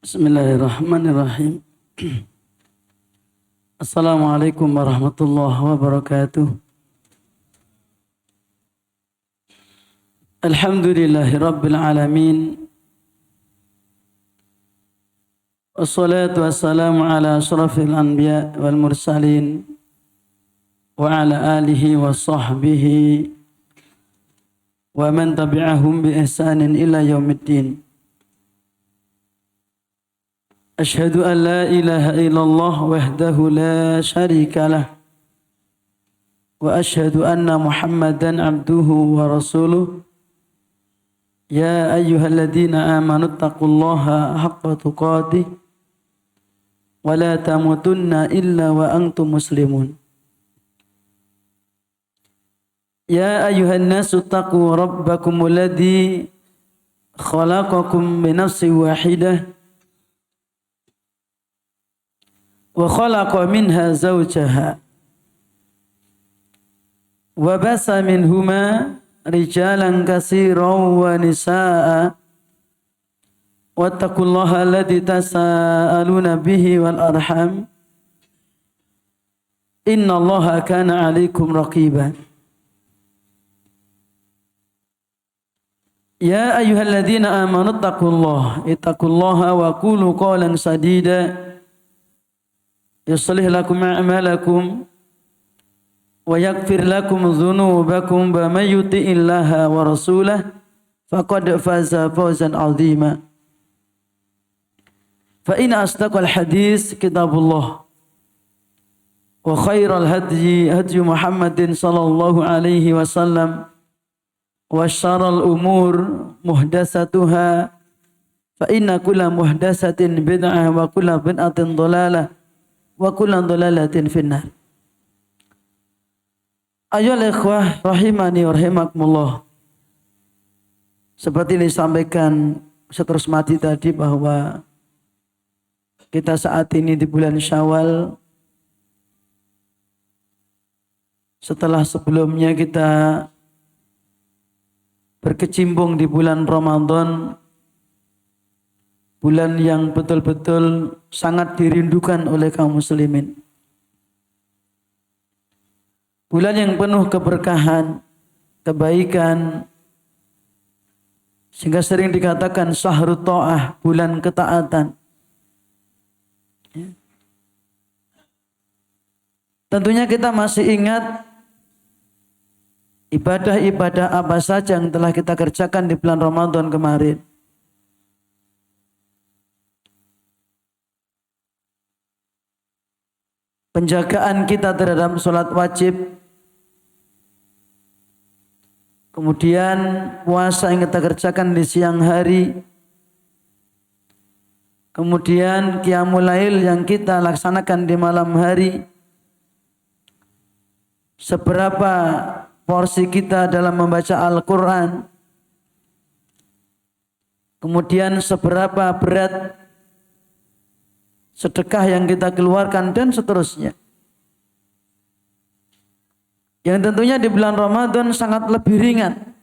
Bismillahirrahmanirrahim. Assalamualaikum warahmatullahi wabarakatuh. Alhamdulillahi rabbil alamin. Wassalatu wassalamu ala asyrafil anbiya wal mursalin wa ala alihi wa sahbihi wa man tabi'ahum bi ihsanin ila yaumiddin. أشهد أن لا إله إلا الله وحده لا شريك له وأشهد أن محمدا عبده ورسوله يا أيها الذين آمنوا اتقوا الله حق تقاته ولا تموتن إلا وأنتم مسلمون يا أيها الناس اتقوا ربكم الذي خلقكم بنفس واحدة وخلق منها زوجها وبث منهما رجالا كثيرا ونساء واتقوا الله الذي تساءلون به والأرحام إن الله كان عليكم رقيبا يا أيها الذين آمنوا اتقوا الله وقولوا قولا سديدا يصلح لكم أعمالكم ويغفر لكم ذنوبكم ومن يطع الله ورسوله فقد فاز فوزا عظيما فإن أصدق الحديث كتاب الله وخير الهدي هدي محمد صلى الله عليه وسلم وشر الأمور محدثاتها فإن كل محدثة بدعة وكل بدعة ضلالة wa kullu dhalalatin finnar. Ayolah ikhwah rahimani wa rahimakumullah. Seperti disampaikan Ustaz Mati tadi bahwa kita saat ini di bulan Syawal, setelah sebelumnya kita berkecimpung di bulan Ramadan, bulan yang betul-betul sangat dirindukan oleh kaum muslimin. Bulan yang penuh keberkahan, kebaikan, sehingga sering dikatakan syahrut ta'ah, bulan ketaatan. Tentunya kita masih ingat ibadah-ibadah apa saja yang telah kita kerjakan di bulan Ramadan kemarin. Penjagaan kita terhadap sholat wajib, kemudian puasa yang kita kerjakan di siang hari, kemudian qiyamul lail yang kita laksanakan di malam hari, seberapa porsi kita dalam membaca Al-Quran, kemudian seberapa berat sedekah yang kita keluarkan dan seterusnya. Yang tentunya di bulan Ramadan sangat lebih ringan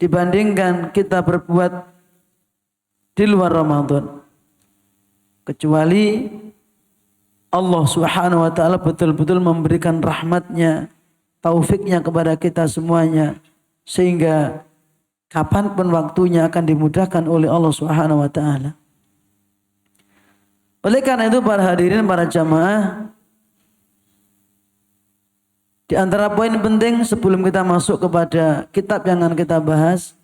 dibandingkan kita berbuat di luar Ramadan. Kecuali Allah Subhanahu wa ta'ala betul-betul memberikan rahmatnya, taufiknya kepada kita semuanya, sehingga kapanpun waktunya akan dimudahkan oleh Allah Subhanahu wa ta'ala. Oleh karena itu para hadirin, para jamaah, di antara poin penting sebelum kita masuk kepada kitab yang akan kita bahas,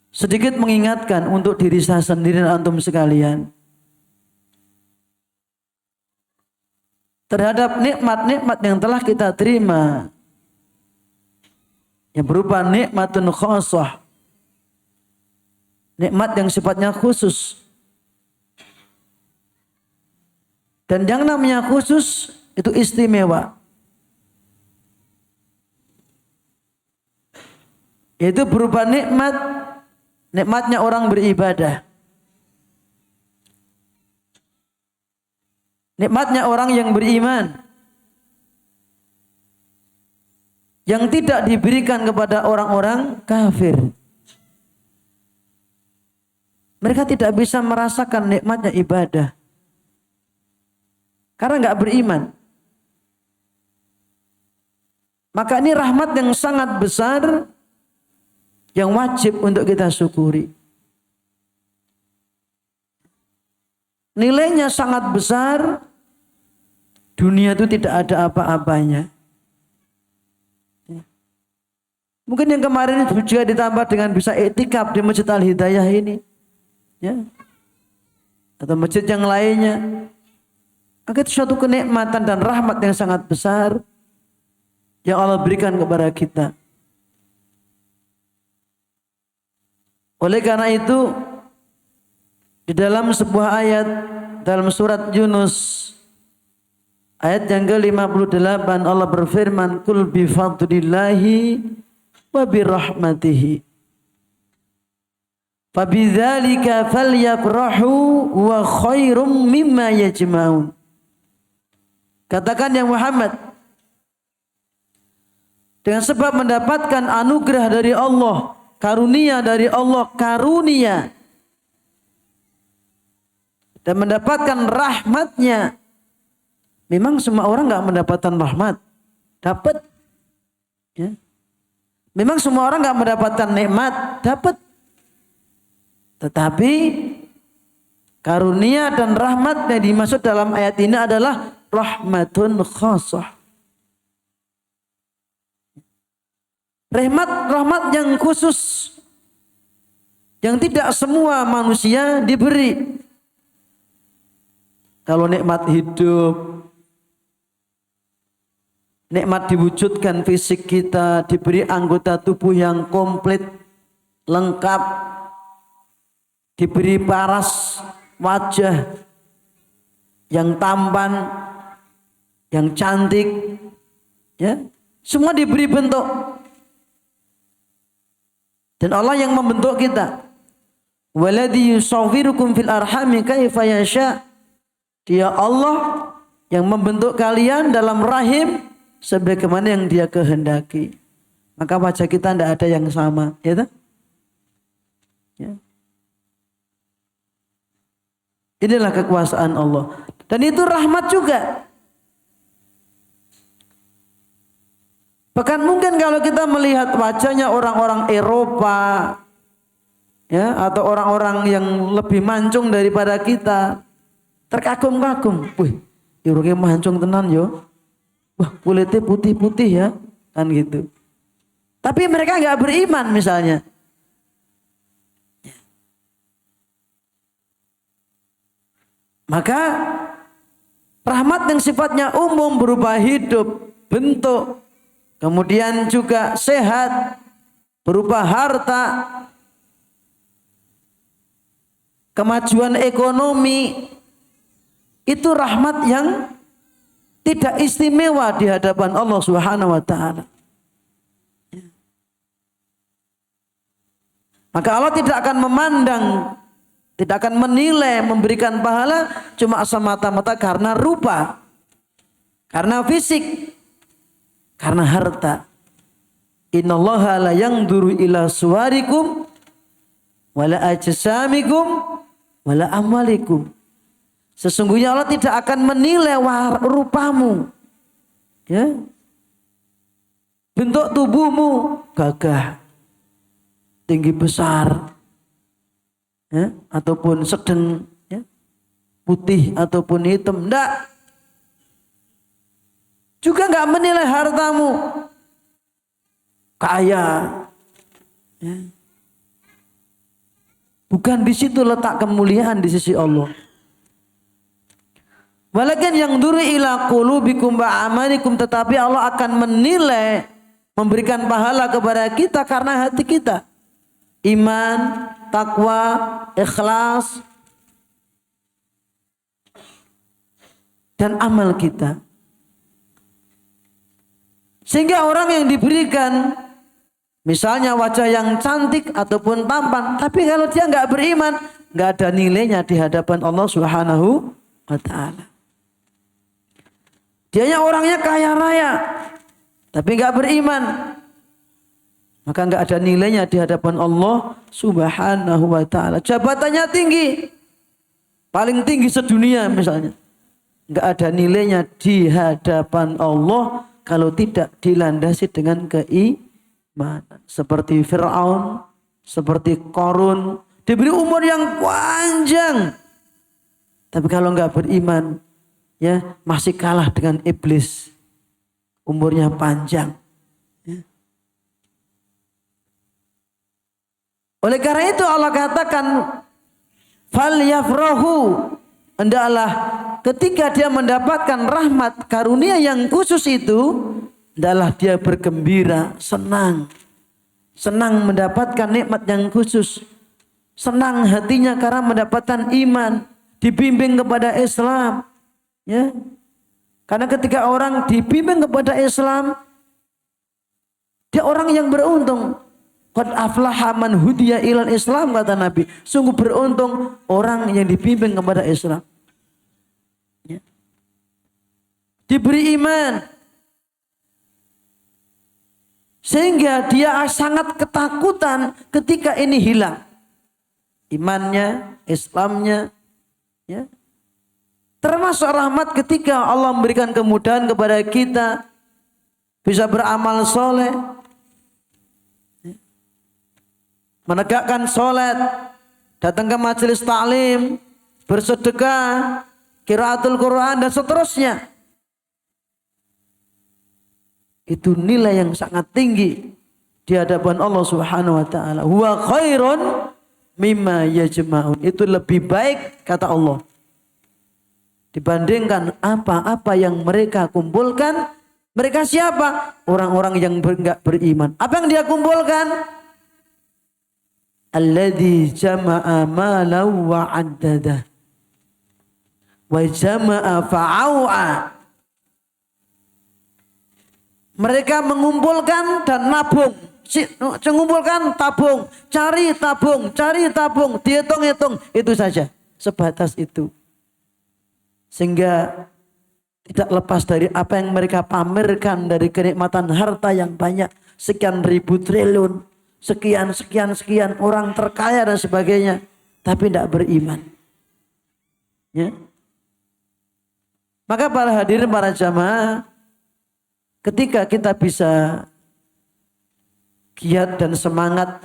sedikit mengingatkan untuk diri saya sendiri dan antum sekalian terhadap nikmat-nikmat yang telah kita terima, yang berupa nikmatun khosoh, nikmat yang sifatnya khusus. Dan yang namanya khusus itu istimewa. Itu berupa nikmatnya orang beribadah. Nikmatnya orang yang beriman. Yang tidak diberikan kepada orang-orang kafir. Mereka tidak bisa merasakan nikmatnya ibadah. Karena nggak beriman. Maka ini rahmat yang sangat besar yang wajib untuk kita syukuri. Nilainya sangat besar. Dunia itu tidak ada apa-apanya. Mungkin yang kemarin itu juga ditambah dengan bisa iktikaf di Masjid Al-Hidayah ini. Ya. Atau masjid yang lainnya. Maka itu suatu kenikmatan dan rahmat yang sangat besar yang Allah berikan kepada kita. Oleh karena itu, di dalam sebuah ayat dalam surat Yunus ayat yang ke-58 Allah berfirman, "Qul bi fadlillahi wa bi rahmatihi fabidzalika falyafrahu wa khairum mimma yajma'un." Katakan ya Muhammad, dengan sebab mendapatkan anugerah dari Allah, karunia dari Allah, karunia dan mendapatkan rahmatnya. Memang semua orang nggak mendapatkan rahmat, dapat. Ya. Memang semua orang nggak mendapatkan nikmat, dapat. Tetapi karunia dan rahmat yang dimaksud dalam ayat ini adalah rahmatun khasah. Rahmat yang khusus, yang tidak semua manusia diberi. Kalau nikmat hidup, nikmat diwujudkan fisik kita, diberi anggota tubuh yang komplit, lengkap, diberi paras wajah yang tampan, yang cantik, ya, semua diberi bentuk. Dan Allah yang membentuk kita. Waladhi yusawwirukum fil arhami kaifa yasha. Dia Allah yang membentuk kalian dalam rahim sebagaimana yang Dia kehendaki. Maka wajah kita tidak ada yang sama, ya tak? Ya. Inilah kekuasaan Allah. Dan itu rahmat juga. Bahkan mungkin kalau kita melihat wajahnya orang-orang Eropa, ya, atau orang-orang yang lebih mancung daripada kita, terkagum-kagum. Wih, irungnya mancung tenan yo. Wah, kulitnya putih-putih ya, kan gitu. Tapi mereka nggak beriman misalnya. Maka rahmat yang sifatnya umum berupa hidup, bentuk, kemudian juga sehat, berupa harta, kemajuan ekonomi, itu rahmat yang tidak istimewa di hadapan Allah Subhanahu wa taala. Maka Allah tidak akan memandang, tidak akan menilai, memberikan pahala cuma semata-mata karena rupa, karena fisik, karena harta. Innallaha la yanzuru ila suwarikum wala ajsamikum wala amwalikum. Sesungguhnya Allah tidak akan menilai rupamu, ya, bentuk tubuhmu gagah, tinggi besar, ya, ataupun sedang, ya, putih ataupun hitam, enggak. Juga enggak menilai hartamu kaya, ya. Bukan di situ letak kemuliaan di sisi Allah. Walakin yang duri ila qulubikum wa amalikum, tetapi Allah akan menilai, memberikan pahala kepada kita karena hati kita. Iman, takwa, ikhlas, dan amal kita. Sehingga orang yang diberikan misalnya wajah yang cantik ataupun tampan, tapi kalau dia nggak beriman, nggak ada nilainya di hadapan Allah Subhanahu wa taala. Dianya orangnya kaya raya, tapi nggak beriman. Maka enggak ada nilainya di hadapan Allah Subhanahu wa taala. Jabatannya tinggi, paling tinggi sedunia misalnya, enggak ada nilainya di hadapan Allah kalau tidak dilandasi dengan keimanan. Seperti Fir'aun, seperti Qarun, diberi umur yang panjang, tapi kalau enggak beriman, ya masih kalah dengan iblis. Umurnya panjang. Oleh karena itu Allah katakan falyafrahu, hendaklah ketika dia mendapatkan rahmat karunia yang khusus itu, hendaklah dia bergembira, senang mendapatkan nikmat yang khusus, senang hatinya karena mendapatkan iman, dibimbing kepada Islam, ya. Karena ketika orang dibimbing kepada Islam, dia orang yang beruntung. Qad aflaha man hudiya ilal Islam, kata Nabi. Sungguh beruntung orang yang dibimbing kepada Islam. Ya. Diberi iman. Sehingga dia sangat ketakutan ketika ini hilang. Imannya, Islamnya. Ya. Termasuk rahmat ketika Allah memberikan kemudahan kepada kita. Bisa beramal soleh. Menegakkan sholat, datang ke majelis taklim, bersedekah, qiraatul Quran dan seterusnya. Itu nilai yang sangat tinggi di hadapan Allah Subhanahu wa taala. Huwa khairun mimma yajma'un. Itu lebih baik kata Allah dibandingkan apa-apa yang mereka kumpulkan. Mereka siapa? Orang-orang yang enggak beriman. Apa yang dia kumpulkan? Alladzi jama'a malan wa 'addada wa jama'a fa'au'a. Mereka mengumpulkan dan nabung, mengumpulkan tabung, cari tabung, dihitung-hitung, itu saja, sebatas itu. Sehingga tidak lepas dari apa yang mereka pamerkan dari kenikmatan harta yang banyak, sekian ribu triliun. Sekian orang terkaya dan sebagainya, tapi tidak beriman. Ya. Maka para hadirin, para jamaah, ketika kita bisa giat dan semangat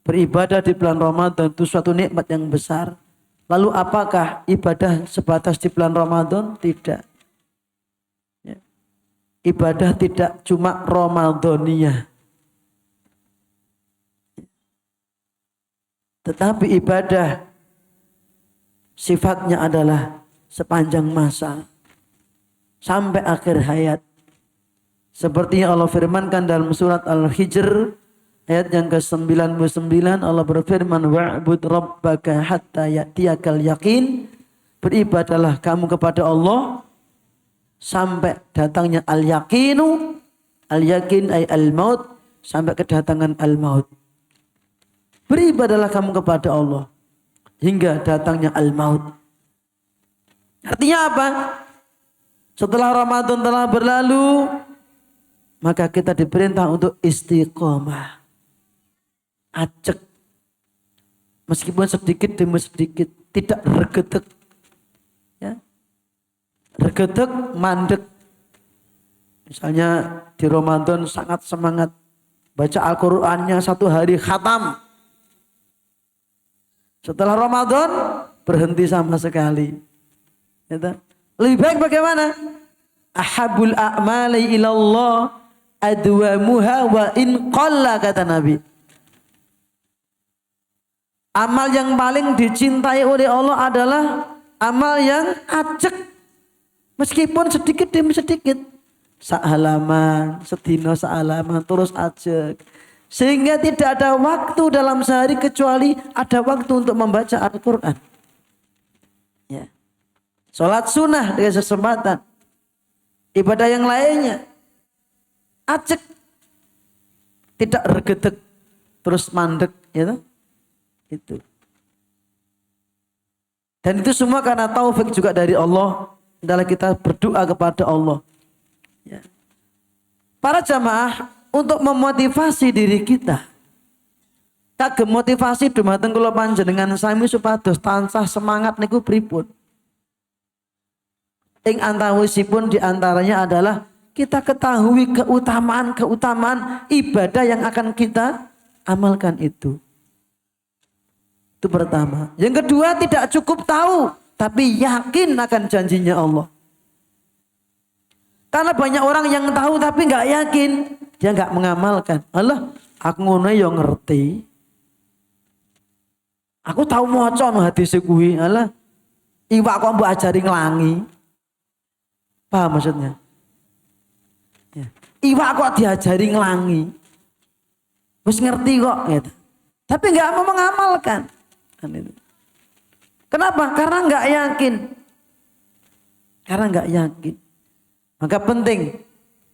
beribadah di bulan Ramadan, itu suatu nikmat yang besar. Lalu apakah ibadah sebatas di bulan Ramadan? Tidak. Ya. Ibadah tidak cuma Ramadaniyah. Tetapi ibadah sifatnya adalah sepanjang masa sampai akhir hayat. Seperti yang Allah firmankan dalam surat Al-Hijr ayat yang ke-99, Allah berfirman wa'bud rabbaka hatta ya'tiyakal yaqin. Beribadahlah kamu kepada Allah sampai datangnya al-yaqinu. Al-yaqin ay al-maut, sampai kedatangan al-maut. Beribadahlah kamu kepada Allah hingga datangnya al-maut. Artinya apa? Setelah Ramadan telah berlalu, maka kita diperintah untuk istiqomah. Acek. Meskipun sedikit demi sedikit, tidak regetek. Ya. Regetek, mandek. Misalnya di Ramadan sangat semangat baca Al-Qur'annya, satu hari khatam. Setelah Ramadan berhenti sama sekali. Lebih baik bagaimana? Ahabul a'mali ilallah adwamuha wa in qalla, kata Nabi. Amal yang paling dicintai oleh Allah adalah amal yang acek, meskipun sedikit demi sedikit. Sehalaman, sedino sehalaman, terus acek. Sehingga tidak ada waktu dalam sehari kecuali ada waktu untuk membaca Al-Quran. Ya. Sholat sunnah dengan kesempatan. Ibadah yang lainnya. Acek. Tidak regetek. Terus mandek. Ya. Itu. Dan itu semua karena taufik juga dari Allah. Adalah kita berdoa kepada Allah. Ya. Para jamaah untuk memotivasi diri kita. Kagem motivasi dumateng kula panjenengan sami supados tansah semangat niku pripun. Ing antawisipun diantaranya adalah kita ketahui keutamaan ibadah yang akan kita amalkan itu. Itu pertama. Yang kedua, tidak cukup tahu, tapi yakin akan janjinya Allah. Karena banyak orang yang tahu tapi nggak yakin, dia nggak mengamalkan. Allah, aku ngono yo ngerti. Aku tahu maca no hadis kuwi. Allah, iwak kok mbok ajari nglangi. Paham maksudnya? Ya. Iwak kok diajari nglangi. Wis ngerti kok gitu. Tapi nggak mau mengamalkan. Kenapa? Karena nggak yakin. Karena nggak yakin. Maka penting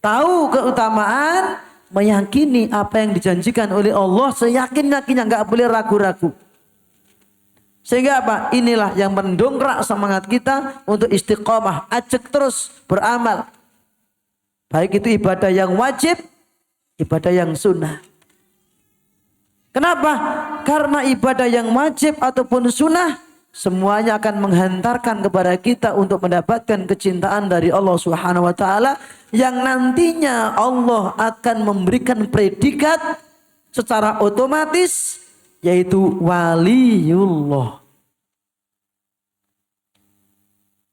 tahu keutamaan, meyakini apa yang dijanjikan oleh Allah seyakin-yakinnya, nggak boleh ragu-ragu. Sehingga apa? Inilah yang mendongkrak semangat kita untuk istiqomah, ajak terus beramal. Baik itu ibadah yang wajib, ibadah yang sunnah. Kenapa? Karena ibadah yang wajib ataupun sunnah semuanya akan menghantarkan kepada kita untuk mendapatkan kecintaan dari Allah Subhanahu wa taala yang nantinya Allah akan memberikan predikat secara otomatis yaitu waliullah.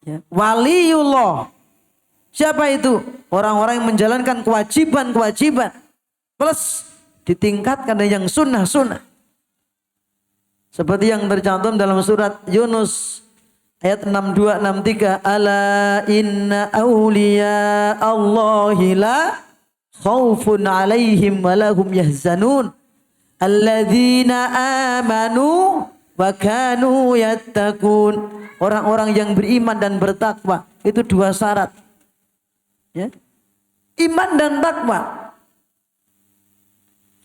Ya, waliullah. Siapa itu? Orang-orang yang menjalankan kewajiban-kewajiban plus ditingkatkan dengan yang sunnah-sunnah. Seperti yang tercantum dalam surat Yunus ayat 62-63. Ala inna awliya Allahi la khawfun alaihim walahum yahzanun. Alladzina amanu wa kanu yattaqun. Orang-orang yang beriman dan bertakwa itu dua syarat. Ya. Iman dan takwa.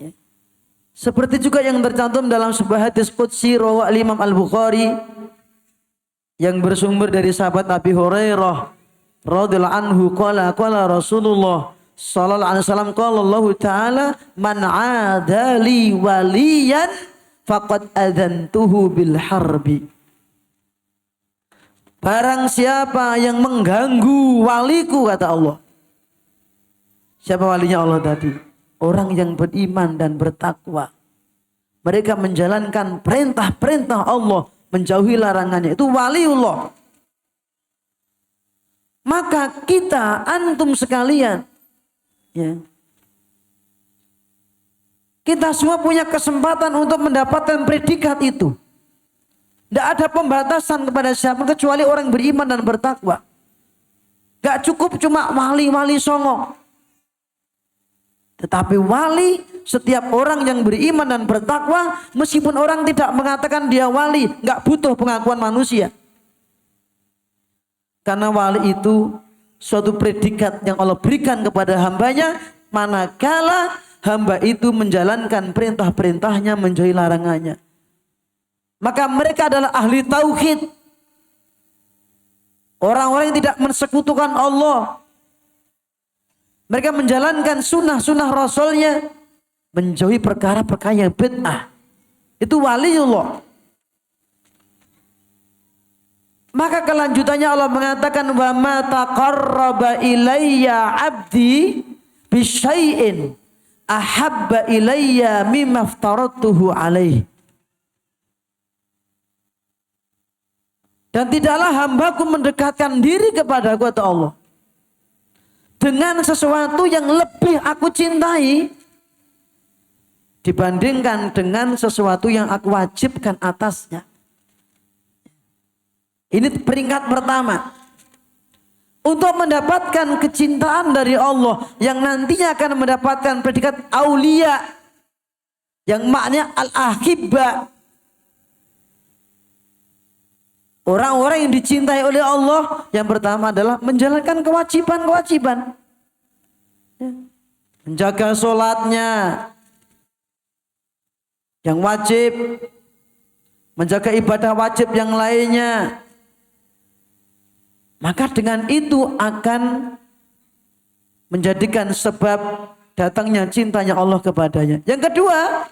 Ya. Seperti juga yang tercantum dalam sebuah hadis qudsi rawi Imam Al-Bukhari yang bersumber dari sahabat Abi Hurairah radhiyallahu anhu qala Rasulullah sallallahu alaihi wasallam qala Allah taala man 'adali waliyan faqad adzantuhu bil harbi. Barang siapa yang mengganggu waliku, kata Allah. Siapa walinya Allah tadi? Orang yang beriman dan bertakwa. Mereka menjalankan perintah-perintah Allah, menjauhi larangannya. Itu waliullah. Maka kita, antum sekalian, ya, kita semua punya kesempatan untuk mendapatkan predikat itu. Tidak ada pembatasan kepada siapa kecuali orang beriman dan bertakwa. Gak cukup cuma wali-wali songo. Tetapi wali, setiap orang yang beriman dan bertakwa, meskipun orang tidak mengatakan dia wali, gak butuh pengakuan manusia. Karena wali itu suatu predikat yang Allah berikan kepada hambanya, manakala hamba itu menjalankan perintah-perintahnya, menjauhi larangannya. Maka mereka adalah ahli tauhid. Orang-orang yang tidak mensekutukan Allah. Mereka menjalankan sunnah-sunnah Rasulnya, menjauhi perkara-perkara yang bid'ah. Itu waliullah. Maka kelanjutannya Allah mengatakan wa ma taqarraba ilayya 'abdi bisyai'in ahabba ilayya mimma aftaratuhu alaihi. Dan tidaklah hambaku mendekatkan diri kepadaku, kata Allah, dengan sesuatu yang lebih aku cintai dibandingkan dengan sesuatu yang aku wajibkan atasnya. Ini peringkat pertama. Untuk mendapatkan kecintaan dari Allah yang nantinya akan mendapatkan predikat aulia yang maknanya al-ahibba. Orang-orang yang dicintai oleh Allah yang pertama adalah menjalankan kewajiban-kewajiban. Menjaga sholatnya yang wajib, menjaga ibadah wajib yang lainnya. Maka dengan itu akan menjadikan sebab datangnya cintanya Allah kepadanya. Yang kedua,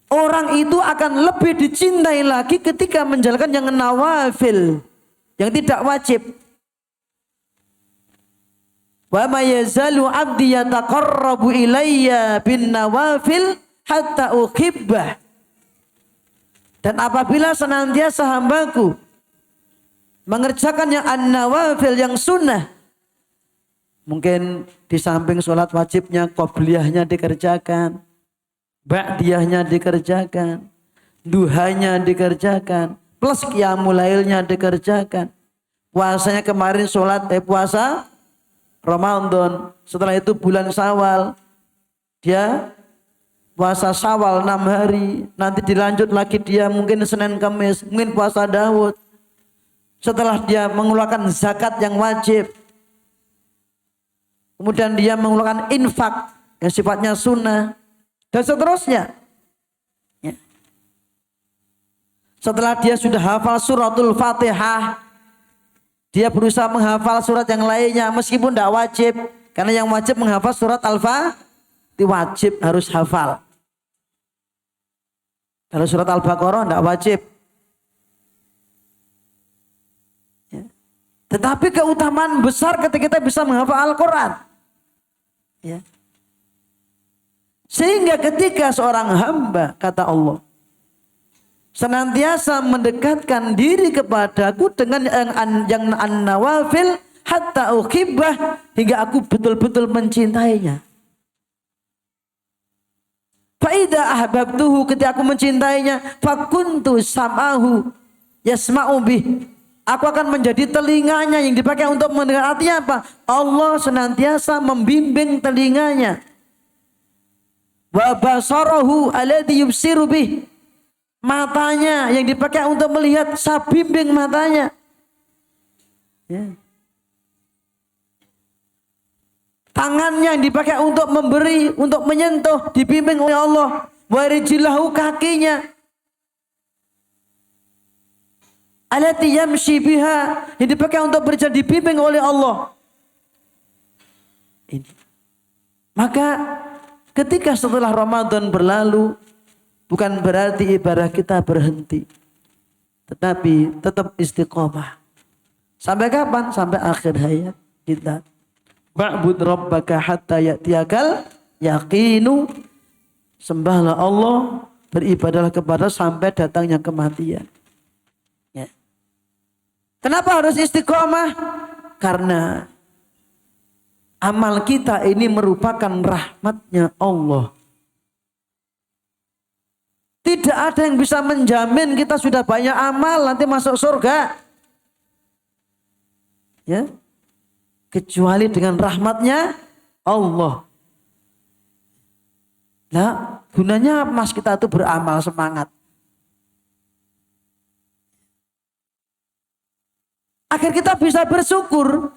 orang itu akan lebih dicintai lagi ketika menjalankan yang nawafil, yang tidak wajib. Wa ma yazalu 'abdi yataqarrabu ilayya bin nawafil hatta uhibbah. Dan apabila senantiasa hambaku mengerjakan yang an-nawafil, yang sunnah, mungkin di samping sholat wajibnya, qobliyahnya dikerjakan, ba'diyahnya dikerjakan, duhanya dikerjakan, plus qiyamul lailnya dikerjakan. Puasanya kemarin puasa Ramadan, setelah itu bulan Syawal, dia puasa Syawal 6 hari, nanti dilanjut lagi dia mungkin Senin Kamis, mungkin puasa Daud. Setelah dia mengeluarkan zakat yang wajib, kemudian dia mengeluarkan infak yang sifatnya sunnah, dan seterusnya. Ya. Setelah dia sudah hafal suratul Fatihah, dia berusaha menghafal surat yang lainnya meskipun tidak wajib. Karena yang wajib menghafal surat Al-Fatihah, wajib harus hafal. Kalau surat Al-Baqarah tidak wajib. Ya. Tetapi keutamaan besar ketika kita bisa menghafal Al-Quran. Ya. Sehingga ketika seorang hamba, kata Allah, senantiasa mendekatkan diri kepadaku dengan yang an-nawafil hatta uhibbah, hingga aku betul-betul mencintainya. Fa'idha ahbabtuhu, ketika aku mencintainya, fakuntu sam'ahu yasma'u bih, aku akan menjadi telinganya yang dipakai untuk mendengar. Artinya apa? Allah senantiasa membimbing telinganya. Wa basarahu alladhi yubsiru bih, matanya yang dipakai untuk melihat, saya bimbing matanya. Ya. Tangannya yang dipakai untuk memberi, untuk menyentuh, dibimbing oleh Allah. Warijlahu, kakinya. Allati yamshi biha, yang dipakai untuk berjalan, dibimbing oleh Allah. Ini. Maka ketika setelah Ramadan berlalu, bukan berarti ibadah kita berhenti, tetapi tetap istiqomah. Sampai kapan? Sampai akhir hayat kita. Ba'bud rabbaka hatta ya'tiyakal yaqinu. Sembahlah Allah, beribadahlah kepada sampai datangnya kematian. Ya. Kenapa harus istiqomah? Karena amal kita ini merupakan rahmatnya Allah. Tidak ada yang bisa menjamin kita sudah banyak amal nanti masuk surga. Ya. Kecuali dengan rahmatnya Allah. Nah, gunanya mas kita itu beramal semangat. Agar kita bisa bersyukur.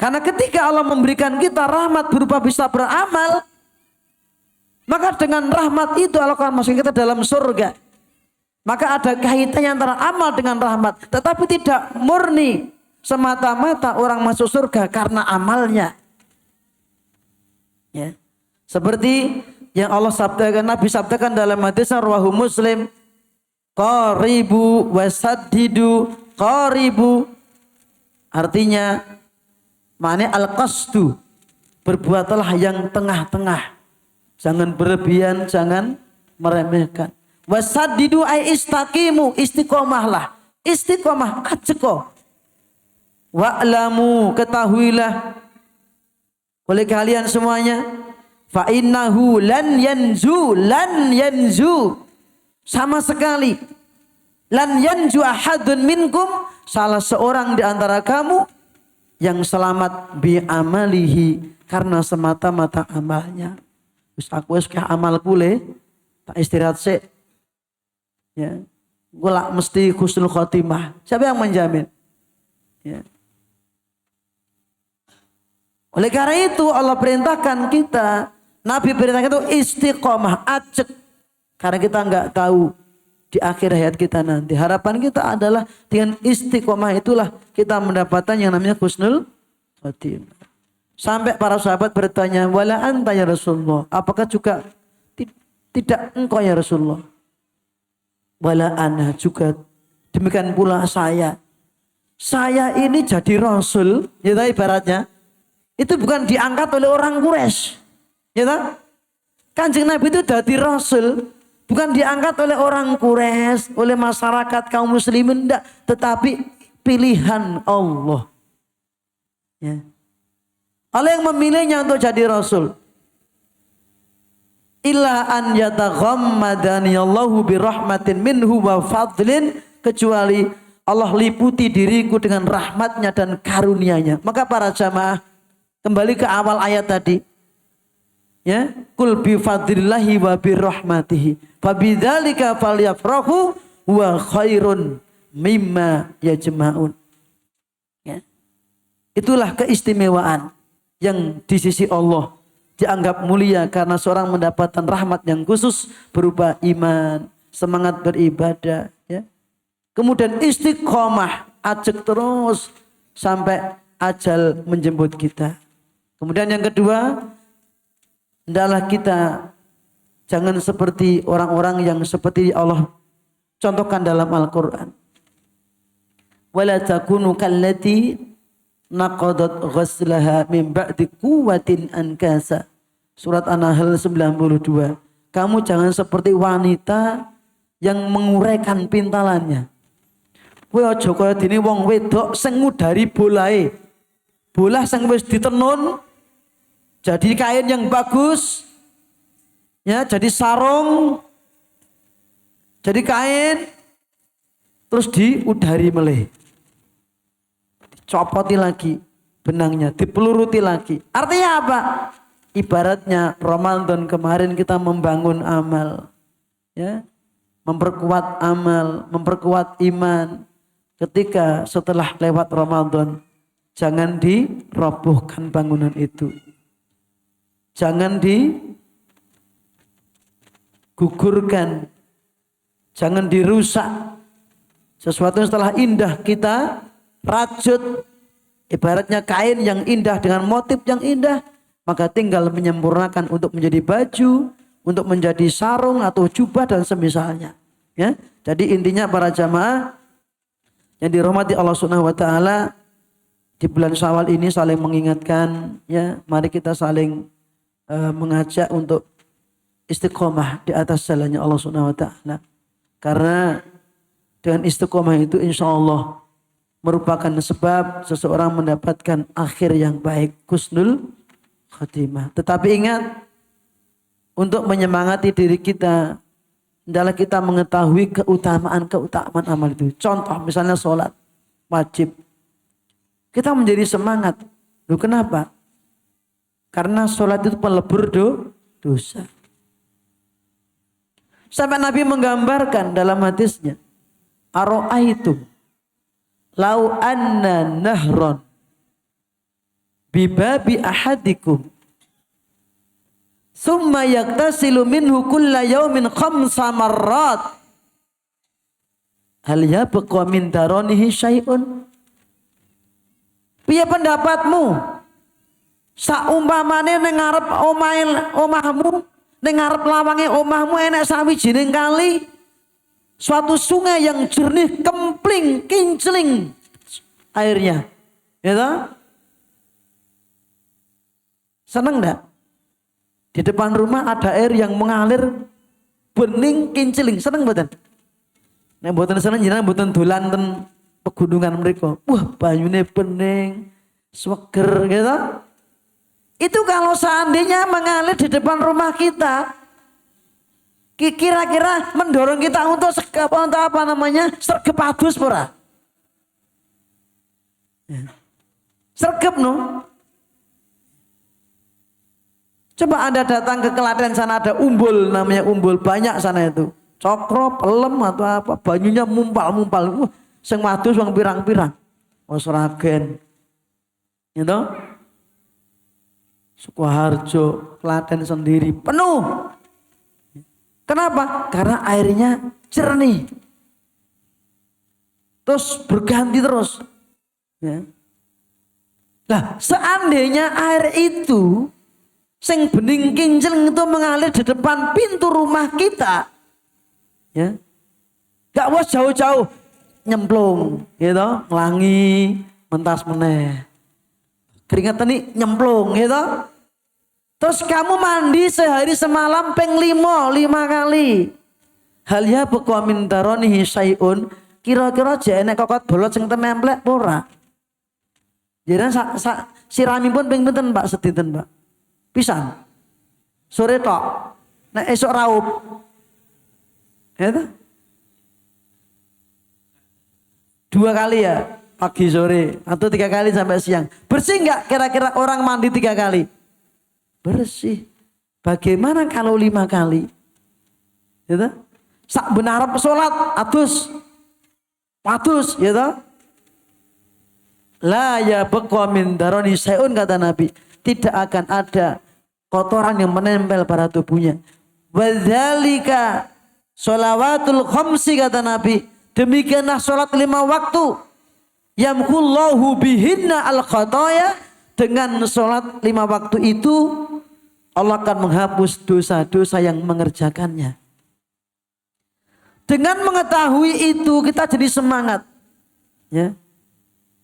Karena ketika Allah memberikan kita rahmat berupa bisa beramal, maka dengan rahmat itu Allah akan masukkan kita dalam surga. Maka ada kaitannya antara amal dengan rahmat. Tetapi tidak murni semata-mata orang masuk surga karena amalnya. Ya. Seperti yang Allah sabdakan, Nabi sabdakan dalam hadis rawahu Muslim, qaribu wasaddidu qaribu. Artinya maknanya al-qasdu, berbuatlah yang tengah-tengah. Jangan berlebihan, jangan meremehkan. Wasaddidu ay istaqimu, istiqomahlah. Istiqomah ajeko. Wa'lamu, ketahuilah oleh kalian semuanya, fa innahu lan yanzu sama sekali, lan yanju ahadun minkum, salah seorang di antara kamu yang selamat bi amalihi, karena semata-mata amalnya. Wis aku wis amalku le tak istirahat sik. Ya. Gua mesti husnul khotimah. Siapa yang menjamin? Ya. Oleh karena itu Allah perintahkan kita, Nabi perintahkan itu istiqomah, ajak. Karena kita nggak tahu di akhir hayat kita nanti. Harapan kita adalah dengan istiqomah itulah kita mendapatkan yang namanya husnul khotimah. Sampai para sahabat bertanya, wala anta ya Rasulullah, apakah juga tidak engkau ya Rasulullah? Wala ana juga, demikian pula saya. Saya ini jadi Rasul, ya tahu ibaratnya, itu bukan diangkat oleh orang Quraisy, ya tahu? Kanjeng Nabi itu jadi Rasul, bukan diangkat oleh orang Quraisy, oleh masyarakat kaum muslimin, enggak, tetapi pilihan Allah. Ya. Allah yang memilihnya untuk jadi Rasul. Illa an yataghammadani Allahu birahmatin minhu wa fadlin, kecuali Allah liputi diriku dengan rahmatnya dan karunia-Nya. Maka para jamaah, kembali ke awal ayat tadi. Ya, kul bi fadlillahi wa birahmatihi fabidzalika falyafrahu wa khairun mimma yajma'un. Ya. Itulah keistimewaan yang di sisi Allah dianggap mulia karena seorang mendapatkan rahmat yang khusus berupa iman, semangat beribadah, ya. Kemudian istiqomah, ajak terus sampai ajal menjemput kita. Kemudian yang kedua, hendaklah kita jangan seperti orang-orang yang seperti Allah contohkan dalam Al-Quran. Wala takunu kallati naqadat ghaslaha min ba'di quwwatin ankasa. Surat An-Nahl 92. Kamu jangan seperti wanita yang menguraikan pintalannya. Kowe aja kaya dene wong wedok sing ngudari bolahe. Bolah sing wis ditenun jadi kain yang bagus. Ya, jadi sarung. Jadi kain terus diudari meleh. Dicopoti lagi benangnya, dipeluruti lagi. Artinya apa? Ibaratnya Ramadan kemarin kita membangun amal, ya, memperkuat amal, memperkuat iman. Ketika setelah lewat Ramadan, jangan dirobohkan bangunan itu, jangan digugurkan, jangan dirusak. Sesuatu yang setelah indah kita rajut, ibaratnya kain yang indah dengan motif yang indah, maka tinggal menyempurnakan untuk menjadi baju, untuk menjadi sarung atau jubah dan semisalnya. Ya, jadi intinya para jamaah yang dirahmati Allah Subhanahu Wa Taala, di bulan Syawal ini saling mengingatkan, ya, mari kita saling mengajak untuk istiqomah di atas jalannya Allah Subhanahu Wa Taala. Karena dengan istiqomah itu insya Allah merupakan sebab seseorang mendapatkan akhir yang baik, husnul khatimah. Tetapi ingat, untuk menyemangati diri kita, adalah kita mengetahui keutamaan amal itu. Contoh misalnya sholat wajib. Kita menjadi semangat. Loh, kenapa? Karena sholat itu pelebur dosa. Sampai Nabi menggambarkan dalam hadisnya, Aro'aitu lau anna nahron bibabi ahadikum summa yaktasilu minhu kulla yawmin khamsa marrat hal yabqa min daronihi syai'un. Piye pendapatmu saumpamane ning ngarep omahmu, ning ngarep lawange omahmu enek sawijining kali, suatu sungai yang jernih, kempling, kincling airnya, ya toh? Seneng enggak? Di depan rumah ada air yang mengalir bening kincling, seneng mboten? Nek mboten seneng jenengan mboten dolan ten pegunungan mereka. Wah, banyune bening, seger gitu. Itu kalau seandainya mengalir di depan rumah kita, kira-kira mendorong kita untuk sergep adus pura. Sergep no. Coba Anda datang ke Klaten, sana ada umbul, namanya umbul, banyak sana itu. Cokro, pelem atau apa, banyunya mumpal-mumpal. Wah, sing wadus wong pirang-pirang. Oh, Sragen. Gitu. Sukoharjo, Klaten sendiri penuh. Kenapa? Karena airnya jernih. Terus berganti terus. Ya. Nah, seandainya air itu sing bening kincleng itu mengalir di depan pintu rumah kita, ya, gak usah jauh-jauh nyemplung, gitu, ngelangi, mentas meneh, keringat ini nyemplung, gitu. Terus kamu mandi sehari semalam peng 5 kali. Hal ya beqa min daronihi syai'un, kira-kira jane kokot bolot sing tememplek ora. Jadi sirami pun ping pinten Pak sedinten Pak? Pisan. Sore tok. Nek esok raup. Ya toh? 2 kali ya, pagi sore atau 3 kali sampai siang. Bersih enggak kira-kira orang mandi 3 kali? Bersih. Bagaimana kalau 5 kali? Ya toh? Sak benar salat atus. Ya toh? La ya beqa min daroni syai'un, kata Nabi, tidak akan ada kotoran yang menempel pada tubuhnya. Wadzalika sholawatul khamsi, kata Nabi, demikianlah sholat 5 waktu. Yamkullahu bihinna al khataya, dengan sholat 5 waktu itu Allah akan menghapus dosa-dosa yang mengerjakannya. Dengan mengetahui itu kita jadi semangat, ya.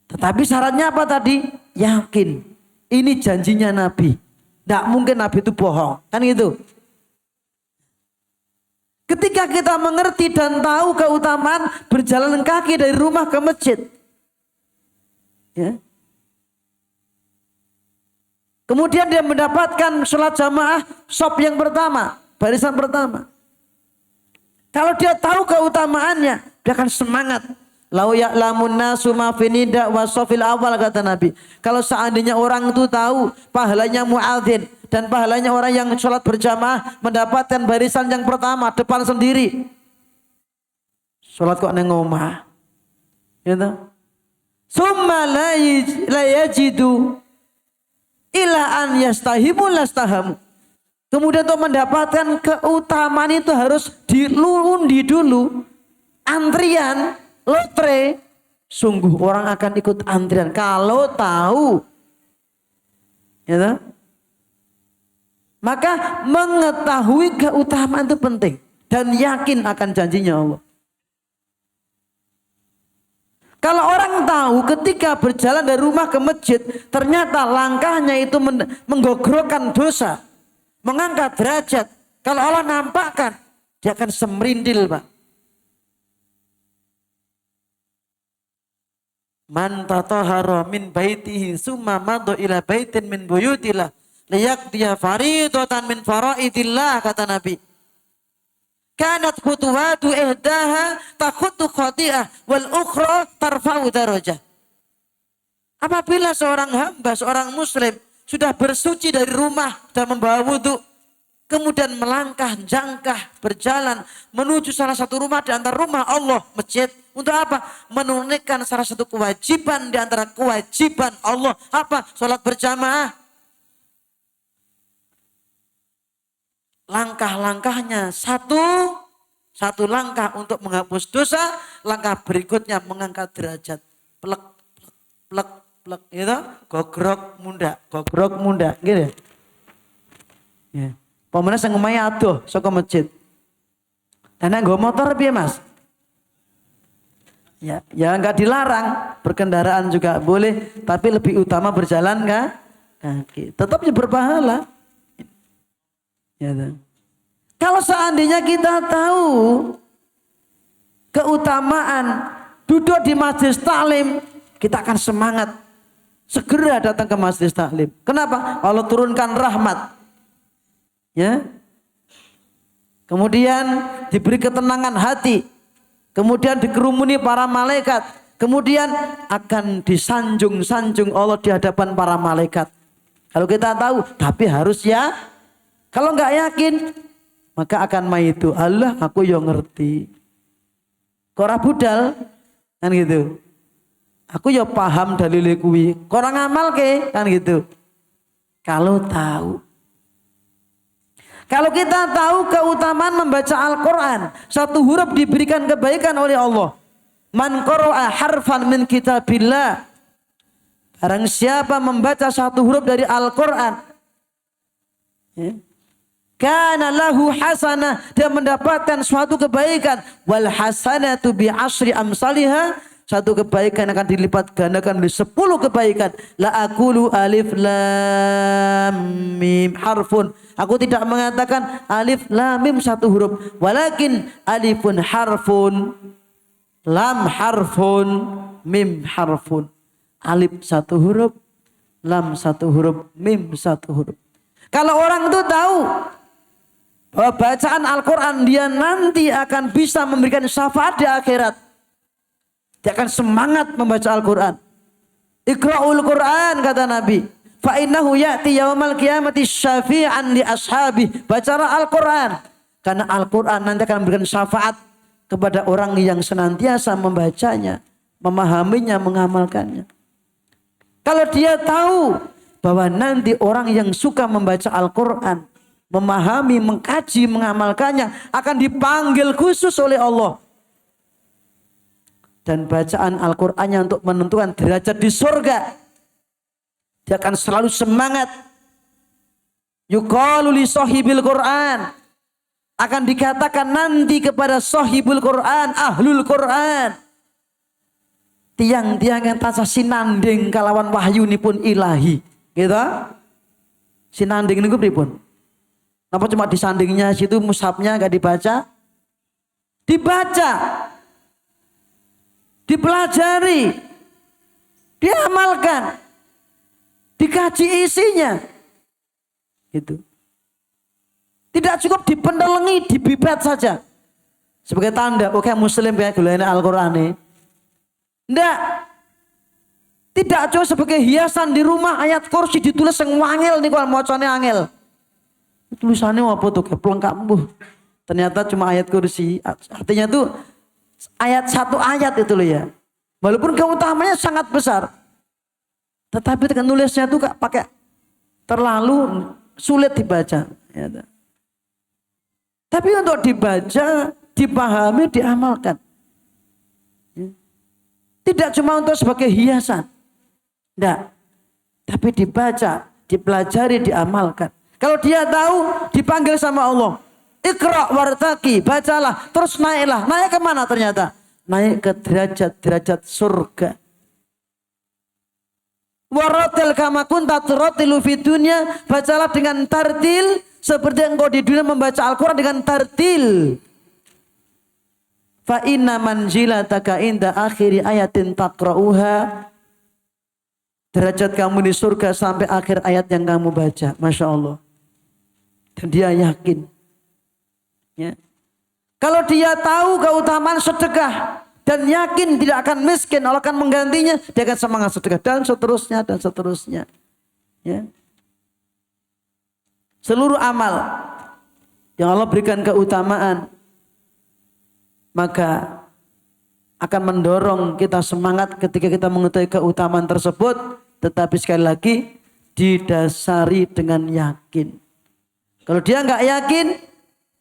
Tetapi syaratnya apa tadi? Yakin. Ini janjinya Nabi. Tidak mungkin Nabi itu bohong. Kan gitu. Ketika kita mengerti dan tahu keutamaan berjalan kaki dari rumah ke masjid, ya. Kemudian dia mendapatkan sholat jamaah shop yang pertama, barisan pertama. Kalau dia tahu keutamaannya, dia akan semangat. Lau ya'lamun nasu ma fi nida wa shafil awal, kata Nabi. Kalau seandainya orang itu tahu pahalanya muadzin dan pahalanya orang yang sholat berjamaah mendapatkan barisan yang pertama depan sendiri. Sholat kok neng omah. Gitu. Summa la yajidu ila an yastahimu lastahamu. Kemudian untuk mendapatkan keutamaan itu harus dilundi dulu. Antrian, lotre, sungguh orang akan ikut antrian kalau tahu. Ya, maka mengetahui keutamaan itu penting dan yakin akan janjinya Allah. Kalau orang tahu ketika berjalan dari rumah ke masjid, ternyata langkahnya itu menggogrokkan dosa, mengangkat derajat. Kalau Allah nampakkan, dia akan semerindil, Pak. Man tatahara min baitihi summa madha ila baitin min buyutillah liyaqdiya faridatan min faraidillah, kata Nabi. Kanat khutuwatu ihdaha takhutu khati'ah wal ukhra tarfa'u darajah. Apabila seorang hamba, seorang muslim sudah bersuci dari rumah dan membawa wudu, kemudian melangkah, jangkah, berjalan menuju salah satu rumah di antara rumah Allah, masjid. Untuk apa? Menunaikan salah satu kewajiban di antara kewajiban Allah. Apa? Sholat berjamaah. Langkah-langkahnya satu langkah untuk menghapus dosa, langkah berikutnya mengangkat derajat. Plek, plek, plek, plek, gitu. Gogrok munda, gitu. Ya. Pemenang yang ngomongnya aduh, saka masjid. Dan nggo motor piye, Mas? Ya enggak dilarang, berkendaraan juga boleh, tapi lebih utama berjalan kaki. Tetap berpahala. Ya, kalau seandainya kita tahu keutamaan duduk di majelis taklim, kita akan semangat segera datang ke majelis taklim. Kenapa? Allah turunkan rahmat. Ya. Kemudian diberi ketenangan hati. Kemudian dikerumuni para malaikat. Kemudian akan disanjung-sanjung Allah di hadapan para malaikat. Kalau kita tahu, tapi harus ya. Kalau nggak yakin, maka akan maitu. Allah, aku yang ngerti. Kora budal, kan gitu. Aku ya paham dalile kuwi. Kora ngamal ke, kan gitu. Kalau tahu. Kalau kita tahu keutamaan membaca Al-Quran, satu huruf diberikan kebaikan oleh Allah. Man qara'a harfan min kitabillah Barang siapa membaca satu huruf dari Al-Quran, ya, kana lahu hasanah, dia mendapatkan suatu kebaikan. Wal hasanatu bi asyri amsalihha, satu kebaikan akan dilipat gandakan oleh 10 kebaikan. La aqulu alif lam mim harfun, aku tidak mengatakan alif lam mim satu huruf, walakin alifun harfun, lam harfun, mim harfun. Alif satu huruf, lam satu huruf, mim satu huruf. Kalau orang itu tahu bahwa bacaan Al-Quran dia nanti akan bisa memberikan syafaat di akhirat, dia akan semangat membaca Al-Quran. Iqra'ul Quran, kata Nabi, fa innahu ya'ti yaumal qiyamati syafi'an li ashabi. Bacalah Al-Quran, karena Al-Quran nanti akan memberikan syafaat kepada orang yang senantiasa membacanya, memahaminya, mengamalkannya. Kalau dia tahu bahwa nanti orang yang suka membaca Al-Quran, memahami, mengkaji, mengamalkannya, akan dipanggil khusus oleh Allah. Dan bacaan Al-Qurannya untuk menentukan derajat di surga. Dia akan selalu semangat. Yuqalu li sahibil Quran, akan dikatakan nanti kepada sahibul Quran, ahlul Quran, tiang-tiang yang tasah sinanding kalawan wahyu nipun ilahi. Gitu? Sinanding niku pripun? Kenapa cuma disandingnya situ, mushafnya gak dibaca? Dibaca, dipelajari, diamalkan, dikaji isinya. Gitu. Tidak cukup dipendelengi, dibibat saja sebagai tanda oke muslim kayak gulane Al-Qur'an ini. Tidak cuma sebagai hiasan di rumah, ayat kursi ditulis yang wangel nih kalau macane angel. Tulisannya apa tuh kayak pelengkap, ternyata cuma ayat kursi. Artinya tuh ayat satu ayat itu loh ya. Walaupun keutamanya sangat besar, tetapi dengan nulisnya tuh gak pakai terlalu sulit dibaca. Ya. Tapi untuk dibaca, dipahami, diamalkan. Ya. Tidak cuma untuk sebagai hiasan. Tidak. Tapi dibaca, dipelajari, diamalkan. Kalau dia tahu, dipanggil sama Allah. Iqra' wartaqi, bacalah, terus naiklah. Naik kemana ternyata? Naik ke derajat-derajat surga. Waratil kama kunta turatilu fid dunya, bacalah dengan tartil seperti engkau di dunia membaca Al-Quran dengan tartil. Fa inna manzilataka inda akhiri ayatin taqra'uha, derajat kamu di surga sampai akhir ayat yang kamu baca. Masya Allah. Dan dia yakin. Ya. Kalau dia tahu keutamaan sedekah dan yakin tidak akan miskin, Allah akan menggantinya, dia akan semangat sedekah dan seterusnya dan seterusnya. Ya. Seluruh amal yang Allah berikan keutamaan, maka akan mendorong kita semangat ketika kita mengetahui keutamaan tersebut, tetapi sekali lagi didasari dengan yakin. Kalau dia nggak yakin,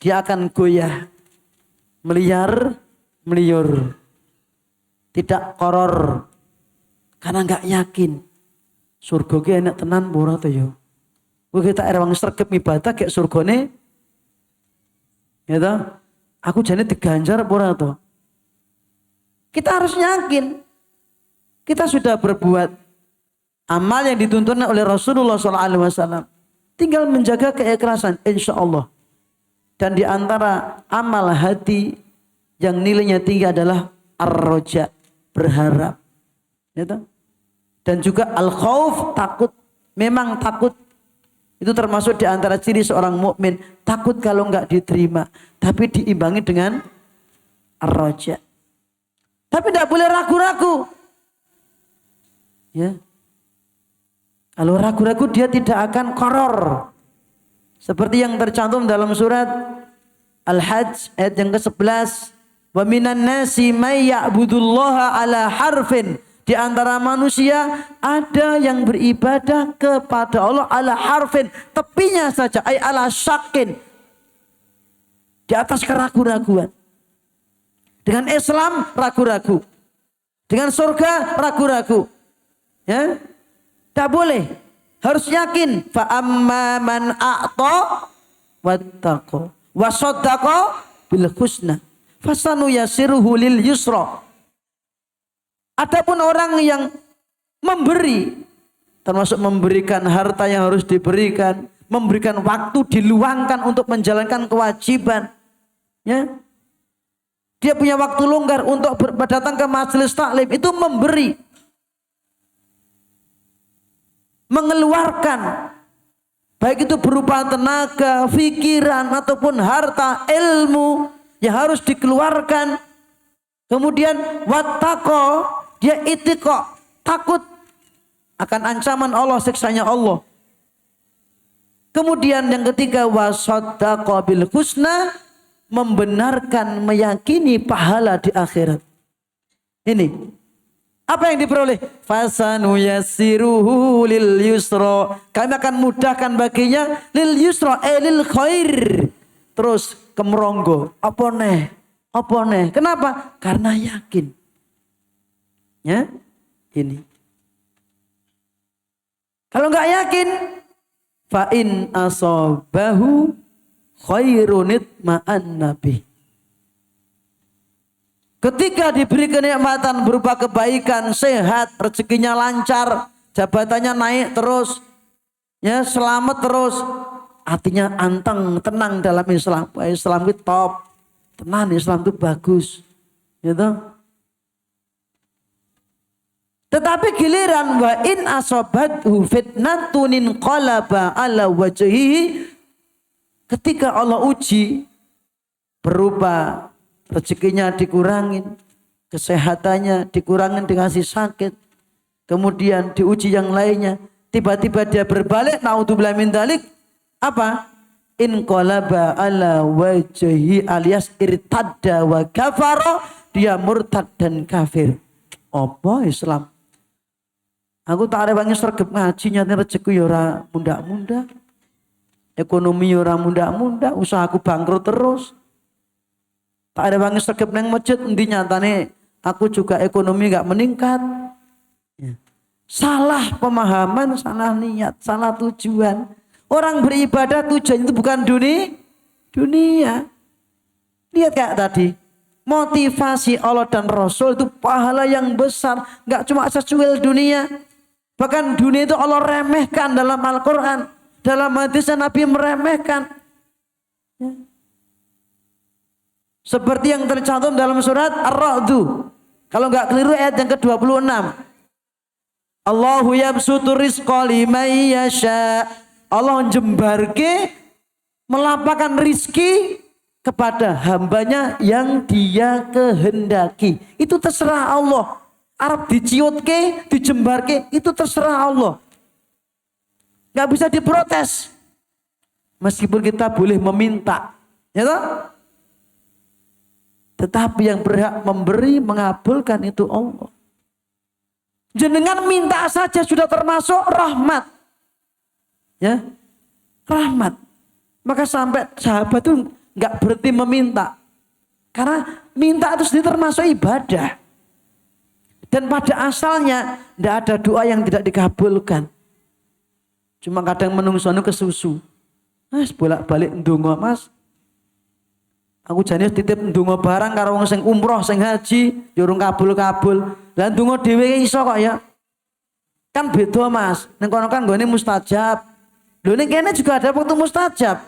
dia akan goyah, meliur, tidak koror, karena nggak yakin. Surga ki enak tenan ora to yo. Kowe kita erwang sregep ibadah kayak surgane, ya toh? Aku jane diganjar ora to. Kita harus yakin. Kita sudah berbuat amal yang dituntun oleh Rasulullah SAW. Tinggal menjaga keikhlasan, insya Allah. Dan di antara amal hati yang nilainya tinggi adalah ar-roja, berharap. Ya toh? Dan juga al-khauf, takut. Memang takut. Itu termasuk di antara ciri seorang mukmin. Takut kalau enggak diterima. Tapi diimbangi dengan ar-roja. Tapi tidak boleh ragu-ragu. Ya. Kalau ragu-ragu dia tidak akan koror. Seperti yang tercantum dalam surat Al-Hajj ayat yang ke-11. Wa minan nasi may ya'budullaha ala harfin. Di antara manusia ada yang beribadah kepada Allah ala harfin. Tepinya saja. Ay ala syakin. Di atas keraguan-raguan. Dengan Islam ragu-ragu. Dengan surga ragu-ragu. Ya. Tidak boleh. Harus yakin. Fa amma man a'ta wattaqo wa saddaqa bil husna fasanu yasiruhu lil yusra. Adapun orang yang memberi, termasuk memberikan harta yang harus diberikan, memberikan waktu diluangkan untuk menjalankan kewajiban, ya. Dia punya waktu longgar untuk datang ke majelis taklim, itu memberi, mengeluarkan, baik itu berupa tenaga, pikiran ataupun harta, ilmu yang harus dikeluarkan. Kemudian wattaqo, dia itiqo, takut akan ancaman Allah, siksanya Allah. Kemudian yang ketiga wasaddaqa bil husna, membenarkan, meyakini pahala di akhirat. Ini apa yang diperoleh? Fasanu yassiruhu lil yusra, kami akan mudahkan baginya lil yusra lil khair, terus kemeronggo. Apa nih? Kenapa? Karena yakin. Ya, ini. Kalau nggak yakin, fa in asabahu khairun itma'an nabi. Ketika diberi kenikmatan berupa kebaikan, sehat, rezekinya lancar, jabatannya naik terus, ya selamat terus, artinya anteng, tenang dalam Islam. Islam itu top, tenang, Islam itu bagus, gitu. Tetapi giliran wa in asabathu fitnatun qalaba ala wajhihi, ketika Allah uji berupa rezekinya dikurangin, kesehatannya dikurangin, dikasih sakit, kemudian diuji yang lainnya, tiba-tiba dia berbalik, naudzubillah min dzalik, apa? In qalaba ala wajhihi, alias irtadda wa kafara, dia murtad dan kafir. Apa Islam? Aku tak ada banyak sergap ngaji, nyatanya rezeki yora munda-munda, ekonomi yora munda-munda, usahaku bangkrut terus. Tak ada banyak sergap neng masjid, nanti nyatanya aku juga ekonomi gak meningkat. Ya. Salah pemahaman, salah niat, salah tujuan. Orang beribadah tujuan itu bukan dunia. Lihat kayak tadi, motivasi Allah dan Rasul itu pahala yang besar, gak cuma sesuai dunia. Bahkan dunia itu Allah remehkan dalam Al-Quran. Dalam hadisnya Nabi meremehkan. Ya. Seperti yang tercantum dalam surat Ar-Ra'du. Kalau enggak keliru ayat yang ke-26. Allahu yabsutu rizqa liman yasha. Allah menjembarke, melapangkan rizki kepada hambanya yang dia kehendaki. Itu terserah Allah. Arab diciutke, dijembarke, itu terserah Allah. Gak bisa diprotes. Meskipun kita boleh meminta. Ya toh? Tetapi yang berhak memberi, mengabulkan itu Allah. Jenengan minta saja sudah termasuk rahmat. Ya, rahmat. Maka sampai sahabat itu gak berhenti meminta. Karena minta itu sendiri termasuk ibadah. Dan pada asalnya tidak ada doa yang tidak dikabulkan. Cuma kadang menungsono ke susu. Mas bolak-balik ndonga mas. Aku jane titip ndonga barang karo wong sing umroh, sing haji, durung kabul-kabul. Lah ndonga dhewe iso kok ya. Kan beda mas. Ning kono kan nggone mustajab. Lho ning kene juga ada waktu mustajab.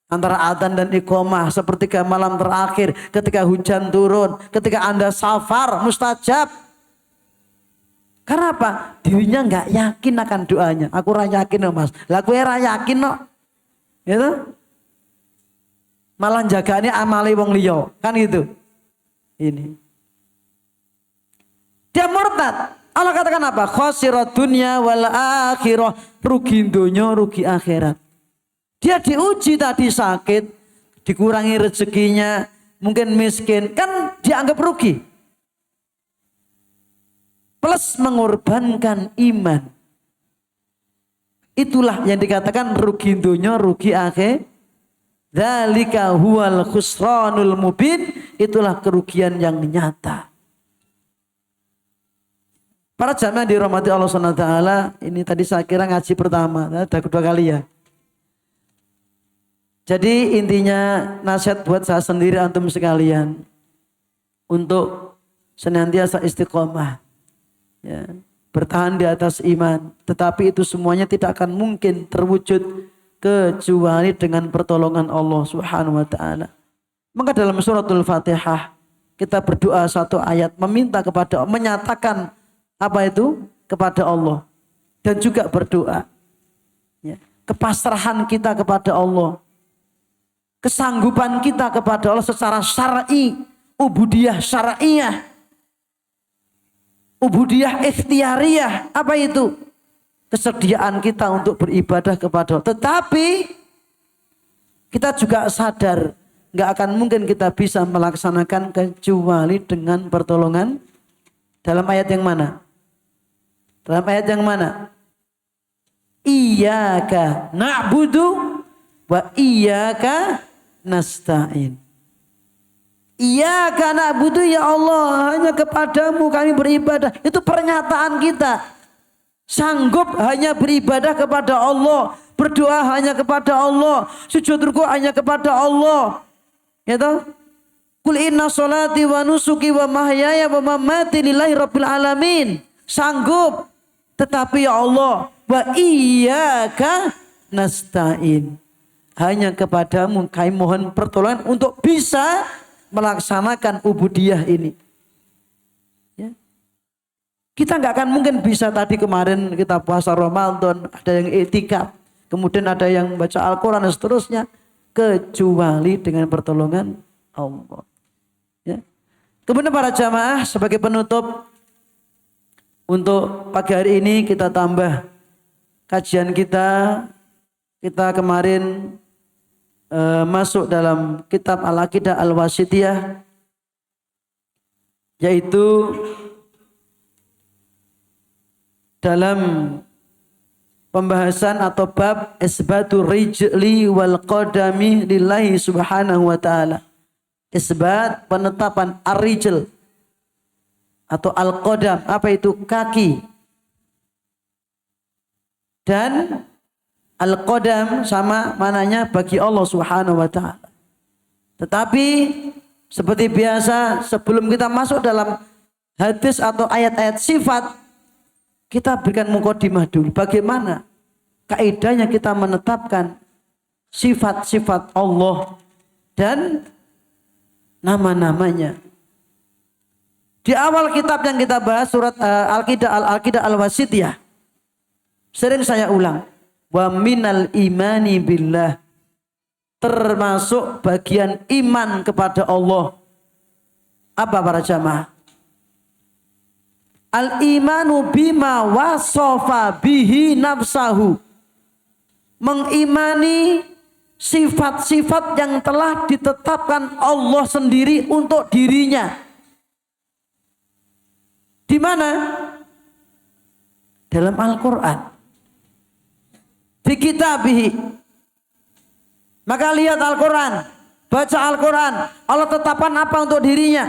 Antara adzan dan iqamah, sepertiga malam terakhir, ketika hujan turun, ketika Anda safar, mustajab. Karena apa? Dirinya nggak yakin akan doanya. Aku yakin loh mas. Lah kowe ra yakin loh. Gitu? Malah jagane amale wong liya. Kan gitu. Ini. Dia murtad. Allah katakan apa? Khosirat dunya wal akhirah. Rugi dunya, rugi akhirat. Dia diuji tadi sakit, dikurangi rezekinya, mungkin miskin. Kan dianggap rugi. Plus mengorbankan iman. Itulah yang dikatakan rugi dunya, rugi akhir. Dzalika huwal khusranul mubin. Itulah kerugian yang nyata. Para jamaah dirahmati Allah Subhanahu wa taala, ini tadi saya kira ngaji pertama, ada kedua kali ya. Jadi intinya nasihat buat saya sendiri antum sekalian untuk senantiasa istiqomah, ya, bertahan di atas iman. Tetapi itu semuanya tidak akan mungkin terwujud kecuali dengan pertolongan Allah Subhanahu wa taala. Maka dalam suratul Fatihah kita berdoa satu ayat meminta kepada Allah, menyatakan apa itu kepada Allah dan juga berdoa, ya, kepasrahan kita kepada Allah, kesanggupan kita kepada Allah secara syar'i, ubudiyah syar'iyah, ubudiyah ikhtiariyah. Apa itu? Kesediaan kita untuk beribadah kepada Allah. Tetapi kita juga sadar nggak akan mungkin kita bisa melaksanakan kecuali dengan pertolongan. Dalam ayat yang mana? Dalam ayat yang mana? Iyyaka na'budu wa iyyaka nasta'in. Iyyaka na'budu, ya Allah, hanya kepadamu kami beribadah. Itu pernyataan kita. Sanggup hanya beribadah kepada Allah, berdoa hanya kepada Allah, sujud ruku hanya kepada Allah. Ya toh? Qul inna sholati wa nusuki wa mahyaya wa mamati lillahi rabbil alamin. Sanggup. Tetapi ya Allah, wa iyyaka nasta'in. Hanya kepadamu kami mohon pertolongan untuk bisa melaksanakan ubudiyah ini. Ya. Kita nggak akan mungkin bisa, tadi kemarin kita puasa Ramadan, ada yang i'tikaf, kemudian ada yang baca Al-Quran dan seterusnya, kecuali dengan pertolongan Allah. Ya. Kemudian para jamaah, sebagai penutup untuk pagi hari ini kita tambah kajian kita. Kita kemarin masuk dalam kitab Al-Aqidah Al-Wasithiyah, yaitu dalam pembahasan atau bab isbatu rijli wal qadami lillahi subhanahu wa ta'ala. Isbat, penetapan ar-rijl atau al-qadam. Apa itu? Kaki. Dan al-qadam sama mananya bagi Allah Subhanahu wa taala. Tetapi seperti biasa, sebelum kita masuk dalam hadis atau ayat-ayat sifat, kita berikan mukadimah dulu. Bagaimana kaidahnya kita menetapkan sifat-sifat Allah dan nama-namanya. Di awal kitab yang kita bahas, surat Al-Aqidah Al-Wasithiyah, sering saya ulang, wa minal imani billah, termasuk bagian iman kepada Allah. Apa para jamaah? Al-imanu bima wasofa bihi nafsahu, mengimani sifat-sifat yang telah ditetapkan Allah sendiri untuk dirinya. Di mana? Dalam Al-Quran. Di kitabihi. Maka lihat Al-Quran, baca Al-Quran, Allah tetapkan apa untuk dirinya.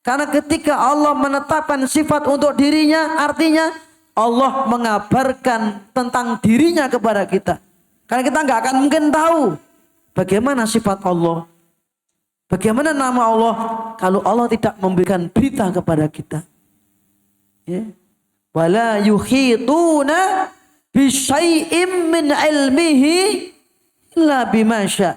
Karena ketika Allah menetapkan sifat untuk dirinya, artinya Allah mengabarkan tentang dirinya kepada kita. Karena kita nggak akan mungkin tahu bagaimana sifat Allah, bagaimana nama Allah, kalau Allah tidak memberikan berita kepada kita. Ya. Wala yuhituna bisyai'im min ilmihi illa bima syaa.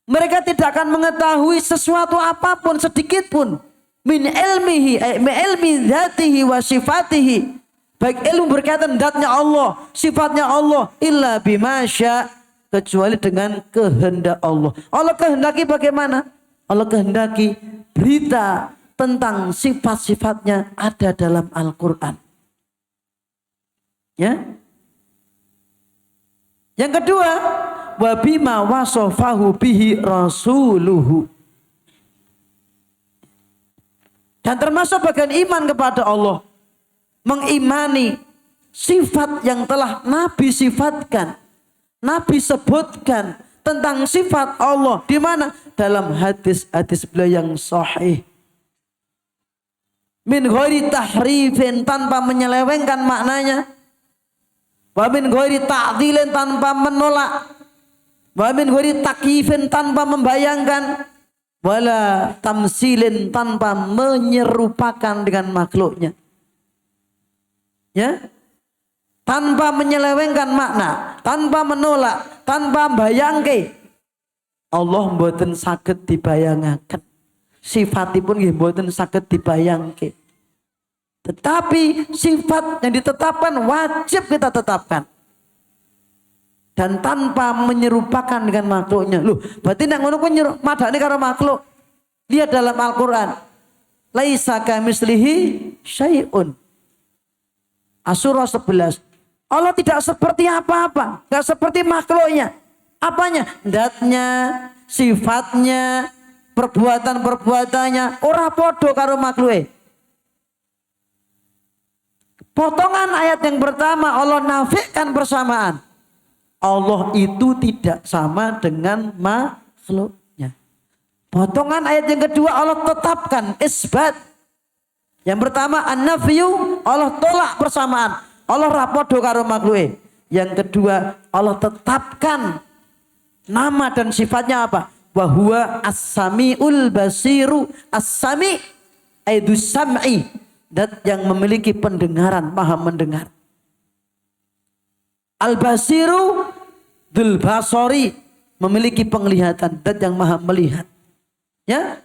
Mereka tidak akan mengetahui sesuatu apapun sedikit pun min ilmihi, min ilmi dzatihi wa sifatihi, baik ilmu berkaitan zatnya Allah, sifatnya Allah, illa bima syaa, kecuali dengan kehendak Allah. Allah kehendaki bagaimana? Allah kehendaki berita tentang sifat-sifatnya ada dalam Al-Quran. Ya. Yang kedua, wa bima wasofahu bihi rasuluhu. Dan termasuk bagian iman kepada Allah, mengimani sifat yang telah Nabi sifatkan, Nabi sebutkan tentang sifat Allah. Di mana? Dalam hadis-hadis beliau yang sahih. min ghairi tahrifin, tanpa menyelewengkan maknanya, wa min ghairi ta'dilin, tanpa menolak, wa min ghairi takyifin, tanpa membayangkan, wala tamsilin, tanpa menyerupakan dengan makhluknya. Ya, tanpa menyelewengkan makna, tanpa menolak, tanpa bayangke. Allah mboten saged dibayangaken, sifatipun nggih mboten saged dibayangke. Tetapi sifat yang ditetapkan wajib kita tetapkan, dan tanpa menyerupakan dengan makhluknya. Loh, berarti nek ngono ku madani karo makhluk. Lihat dalam Al-Qur'an. Laisa kamitslihi syai'un. As-Surah 11. Allah tidak seperti apa-apa, enggak seperti makhluknya. Apanya? Zatnya, sifatnya, perbuatan-perbuatannya ora podo karo makhluke. Potongan ayat yang pertama Allah nafikan persamaan. Allah itu tidak sama dengan makhluknya. Potongan ayat yang kedua Allah tetapkan isbat. Yang pertama an-nafyu, Allah tolak persamaan. Allah rapodo karo makhluke. Yang kedua Allah tetapkan nama dan sifatnya apa? Wa huwa as-sami'ul basiru. As-sami' aidu sam'i, dat yang memiliki pendengaran, maha mendengar. Al-basiru dzul basari, memiliki penglihatan, dat yang maha melihat. Ya.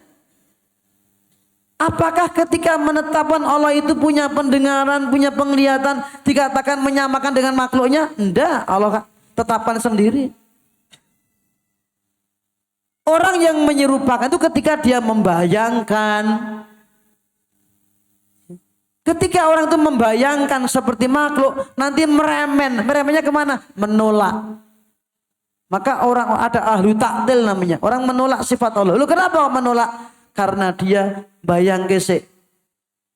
Apakah ketika menetapkan Allah itu punya pendengaran, punya penglihatan, dikatakan menyamakan dengan makhluknya? Enggak, Allah tetapkan sendiri. Orang yang menyerupakan itu ketika dia membayangkan. Ketika orang itu membayangkan seperti makhluk, nanti meremennya kemana? Menolak. Maka orang ada ahlu ta'til namanya. Orang menolak sifat Allah. Lu kenapa menolak? Karena dia bayang gesek.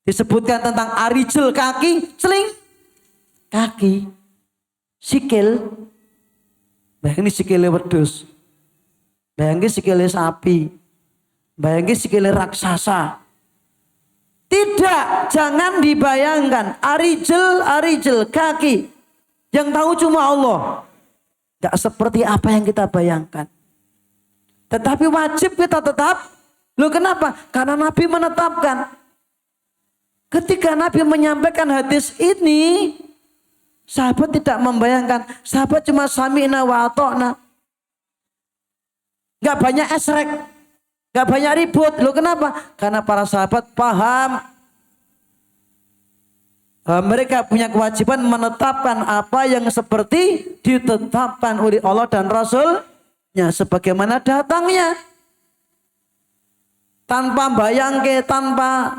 Disebutkan tentang arijel kaki, celing. Kaki. Sikil. Bayangin sikilnya wedhus. Bayangin sikilnya sapi. Bayangin sikilnya raksasa. Tidak, jangan dibayangkan. Arijel kaki. Yang tahu cuma Allah. Gak seperti apa yang kita bayangkan. Tetapi wajib kita tetap. Loh kenapa? Karena Nabi menetapkan. Ketika Nabi menyampaikan hadis ini, sahabat tidak membayangkan. Sahabat cuma sami'na wa ata'na. Gak banyak esrek. Gak banyak ribut. Loh kenapa? Karena para sahabat paham. Mereka punya kewajiban menetapkan apa yang seperti ditetapkan oleh Allah dan Rasulnya. Sebagaimana datangnya. Tanpa bayangke, tanpa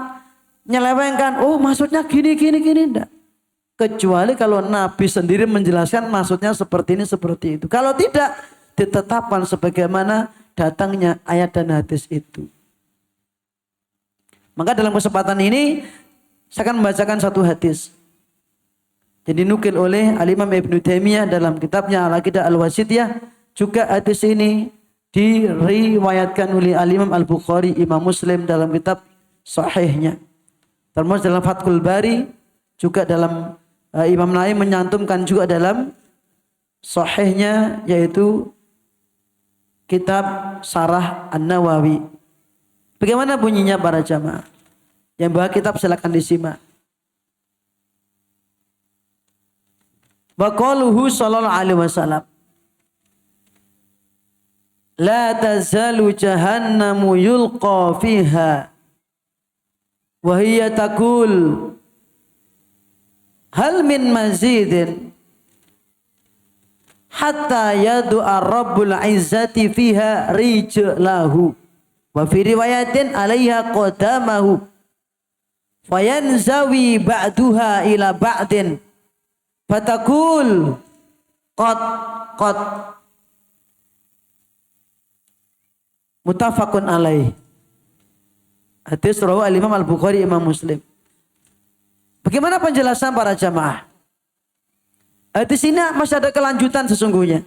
nyelewengkan. Oh maksudnya gini. Enggak. Kecuali kalau Nabi sendiri menjelaskan maksudnya seperti ini, seperti itu. Kalau tidak, ditetapkan sebagaimana datangnya ayat dan hadis itu. Maka dalam kesempatan ini saya akan membacakan satu hadis. Jadi nukil oleh Al-Imam Ibnu Taimiyah dalam kitabnya Al-Aqidah Al-Wasithiyah. Juga hadis ini diriwayatkan oleh Al-Imam Al-Bukhari, Imam Muslim dalam kitab sahihnya. Termasuk dalam Fathul Bari, juga dalam Imam Nawawi menyantumkan juga dalam sahihnya, yaitu kitab Sarah An-Nawawi. Bagaimana bunyinya para jamaah? Yang bawa kitab silakan disimak. Wa qaluhu sallallahu alaihi wasallam. La tazalu jahannamu yulqa fiha wa hiya taqul hal min mazidin hatta yadu'a rabbul izzati fiha rijlahu wa fi riwayatin alaiha qadamahu fayanzawi ba'duha ila ba'din fatakul qad muttafaqun alaih. Hadis rawahu al-Imam Al-Bukhari, Imam Muslim. Bagaimana penjelasan para jamaah? Hadis ini masih ada kelanjutan sesungguhnya.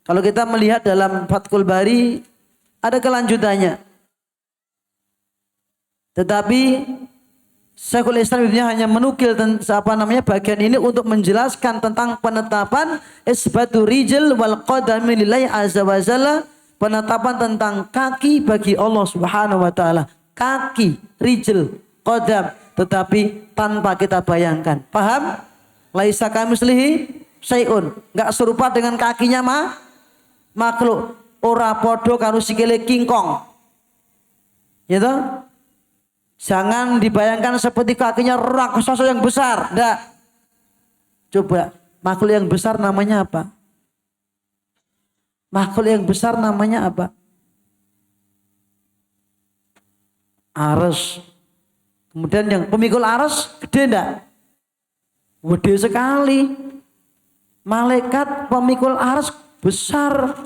Kalau kita melihat dalam Fathul Bari ada kelanjutannya. Tetapi Syekhul Islam hanya menukil bagian ini untuk menjelaskan tentang penetapan isbatu rijl wal qadami lillahi azza wa jalla, penetapan tentang kaki bagi Allah Subhanahu wa taala. Kaki, rijl, qadam, tetapi tanpa kita bayangkan. Paham? Laisa kamitslihi syai'un. Enggak serupa dengan kakinya makhluk. Ora podo karo sikile kingkong. Ya toh? Jangan dibayangkan seperti kakinya raksasa yang besar. Enggak. Coba, makhluk yang besar namanya apa? Makhluk yang besar namanya apa? Arsy. Kemudian yang pemikul arsy gede enggak? Gede sekali. Malaikat pemikul arsy besar.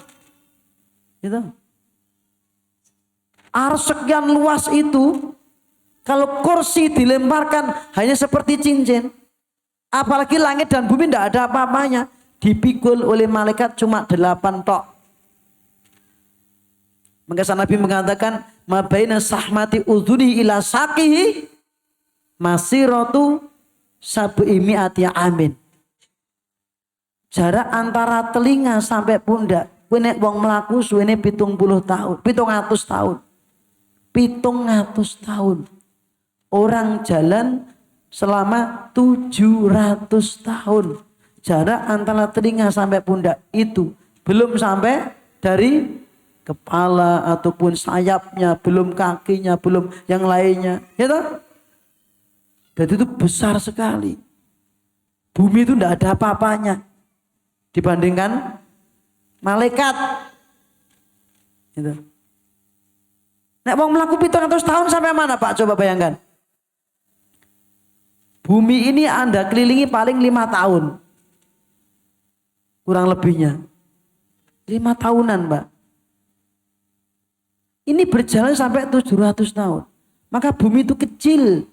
Gitu. Arsy sekian luas itu, kalau kursi dilemparkan hanya seperti cincin. Apalagi langit dan bumi tidak ada apa-apanya. Dipikul oleh malaikat cuma 8 tok. Maka Nabi mengatakan, ma baina sahmati udhuni ila saqihi masiratu sab'imi'ati amin. Jarak antara telinga sampai pundak, kuwi nek wong mlaku suwene 70 tahun, 700 tahun. 700 tahun. Orang jalan selama 700 tahun. Jarak antara telinga sampai pundak itu belum sampai dari kepala ataupun sayapnya, belum kakinya, belum yang lainnya. Ya toh? Dan itu besar sekali. Bumi itu tidak ada apa-apanya dibandingkan malaikat. Gitu. Nek wong mlaku 700 tahun sampai mana Pak? Coba bayangkan. Bumi ini Anda kelilingi paling 5 tahun. Kurang lebihnya. 5 tahunan, Pak. Ini berjalan sampai 700 tahun. Maka bumi itu kecil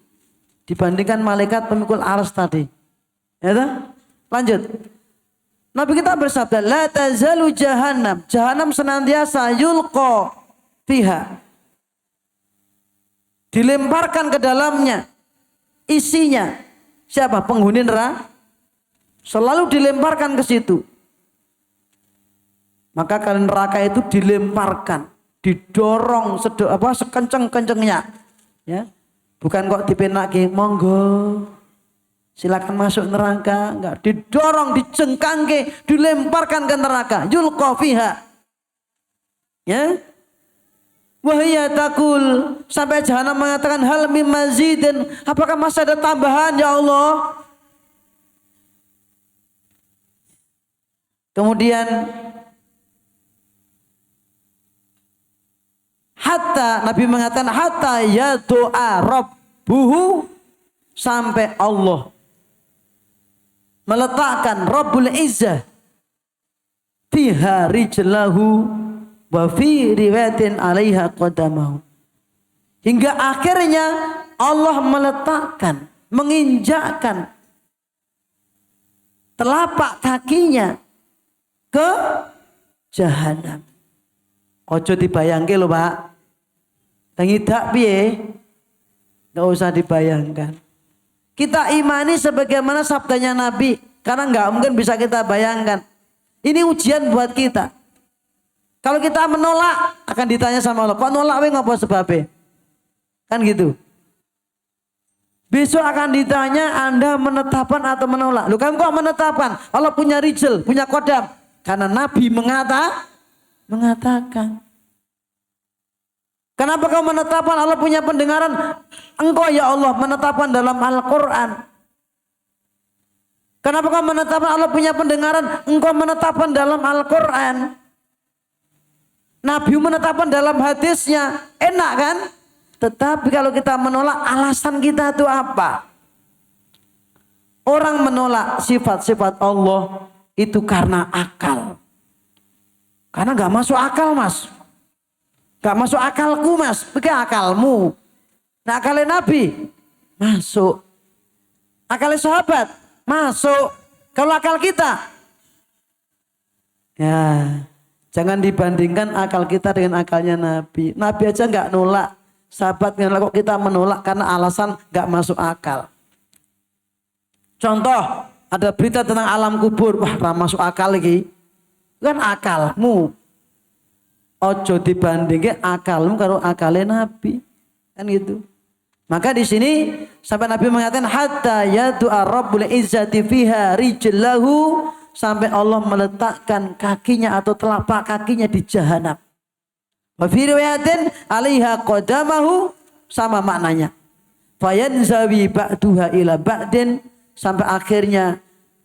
dibandingkan malaikat pemikul arsy tadi. Ya toh? Lanjut. Nabi kita bersabda, la tazalu jahannam. Jahannam senantiasa yulqa fiha. Dilemparkan ke dalamnya. Isinya siapa? Penghuni neraka. Selalu dilemparkan ke situ. Maka kalian neraka itu dilemparkan, didorong sekenceng-kencengnya. Ya. Bukan kok dipenake, monggo silakan masuk neraka, enggak, didorong, dijengkangke, dilemparkan ke neraka. Yulqa fiha. Ya. Wahia takul, sampai jahanam mengatakan hal mim mazidin, apakah masih ada tambahan ya Allah? Kemudian hatta Nabi mengatakan hatta ya doa rabbuhu, sampai Allah meletakkan Rabbul Izzah fiha rijlahu wa fi riwayatin 'alaiha qadamahu, hingga akhirnya Allah meletakkan, menginjakkan telapak kakinya ke jahanam. Ojo dibayangke lho Pak. Tengidak piye? Enggak usah dibayangkan. Kita imani sebagaimana sabdanya Nabi, karena enggak mungkin bisa kita bayangkan. Ini ujian buat kita. Kalau kita menolak akan ditanya sama Allah, kok nolak we ngapa sebabnya? Kan gitu. Besok akan ditanya Anda menetapkan atau menolak. Lu kan kok menetapkan? Allah punya rijl, punya qadam. Karena Nabi mengatakan. Kenapa kau menetapkan Allah punya pendengaran? Engkau ya Allah menetapkan dalam Al-Quran. Kenapa kau menetapkan Allah punya pendengaran? Engkau menetapkan dalam Al-Quran. Nabi menetapkan dalam hadisnya, enak kan? Tetapi kalau kita menolak, alasan kita itu apa? Orang menolak sifat-sifat Allah itu karena akal. Karena gak masuk akal Mas. Gak masuk akalku Mas, pakai akalmu. Nah akalnya Nabi, masuk. Akalnya sahabat, masuk. Kalau akal kita, ya... Jangan dibandingkan akal kita dengan akalnya Nabi. Nabi aja nggak nolak. Sahabatnya kok kita menolak karena alasan gak masuk akal. Contoh, ada berita tentang alam kubur. Wah, gak masuk akal lagi. Kan akalmu. Ojo dibandingke akalmu karo akale Nabi. Kan gitu. Maka di sini sampai Nabi mengatakan hatta yatu'a rabbul izzati fiha rijlahu, sampai Allah meletakkan kakinya atau telapak kakinya di jahanam. Wa fi riwayatin 'alaiha qadamahu, sama maknanya. Fayanzawi ba'duha ila ba'din, sampai akhirnya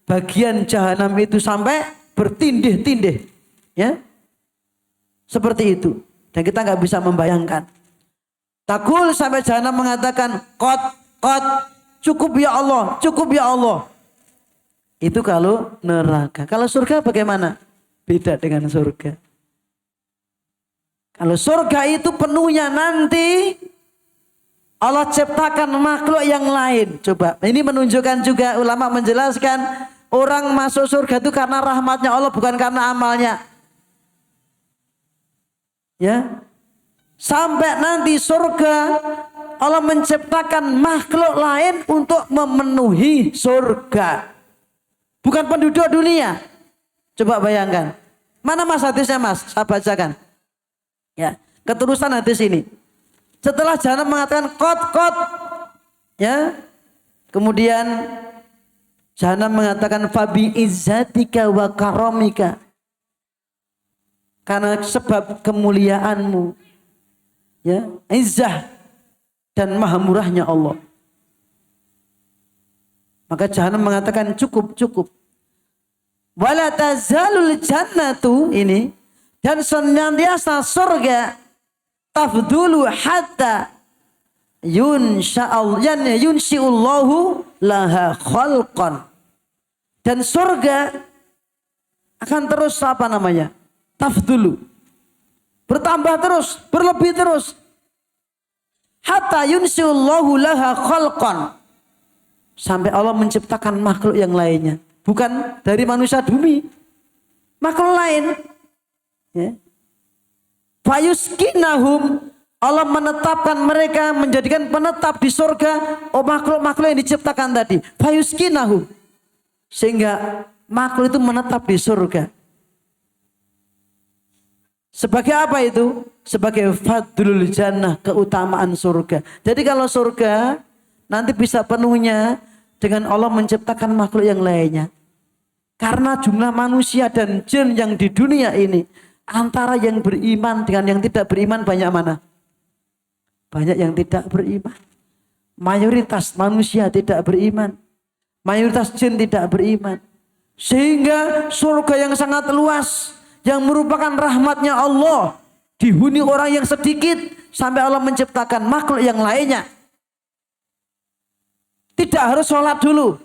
bagian jahanam itu sampai bertindih-tindih. Ya. Seperti itu. Dan kita enggak bisa membayangkan. Takul, sampai jahanam mengatakan qad, cukup ya Allah, cukup ya Allah. Itu kalau neraka. Kalau surga bagaimana? Beda dengan surga. Kalau surga itu penuhnya nanti Allah ciptakan makhluk yang lain. Coba, ini menunjukkan juga, ulama menjelaskan orang masuk surga itu karena rahmatnya Allah, bukan karena amalnya. Ya. Sampai nanti surga Allah menciptakan makhluk lain untuk memenuhi surga. Bukan penduduk dunia. Coba bayangkan. Mana mas hadisnya mas? Saya bacakan. Ya, keterusan hadis ini. Setelah jahanam mengatakan qad. Ya. Kemudian jahanam mengatakan fabi izzatika wa karamika. Karena sebab kemuliaanmu. Ya, izzah dan maha murahnya Allah. Maka jahanam mengatakan cukup. Wala tazalul jannatu, ini, dan senantiasa surga tafdulu hatta yunshi'ullahu laha khalqan. Dan surga akan terus apa namanya? Tafdulu. Bertambah terus, berlebih terus. Hatta yunshi'ullahu laha khalqan. Sampai Allah menciptakan makhluk yang lainnya. Bukan dari manusia bumi. Makhluk lain. Ya. Fayuskinahum. Allah menetapkan mereka, menjadikan penetap di surga. Oh, makhluk-makhluk yang diciptakan tadi. Fayuskinahum. Sehingga makhluk itu menetap di surga. Sebagai apa itu? Sebagai fadlul jannah, keutamaan surga. Jadi kalau surga nanti bisa penuhnya dengan Allah menciptakan makhluk yang lainnya. Karena jumlah manusia dan jin yang di dunia ini, antara yang beriman dengan yang tidak beriman banyak mana? Banyak yang tidak beriman. Mayoritas manusia tidak beriman. Mayoritas jin tidak beriman. Sehingga surga yang sangat luas, yang merupakan rahmatnya Allah, dihuni orang yang sedikit sampai Allah menciptakan makhluk yang lainnya. Tidak harus sholat dulu,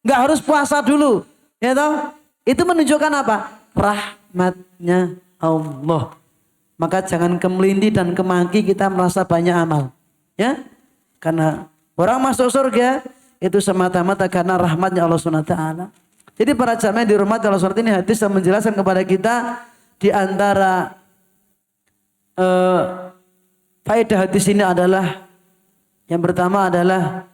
nggak harus puasa dulu, ya toh? Itu menunjukkan apa? Rahmatnya Allah. Maka jangan kemelindi dan kemaki kita merasa banyak amal, ya? Karena orang masuk surga itu semata-mata karena rahmatnya Allah SWT. Jadi para jamaah yang dihormati Allah SWT, ini hadis yang menjelaskan kepada kita di antara faedah hadis ini adalah yang pertama adalah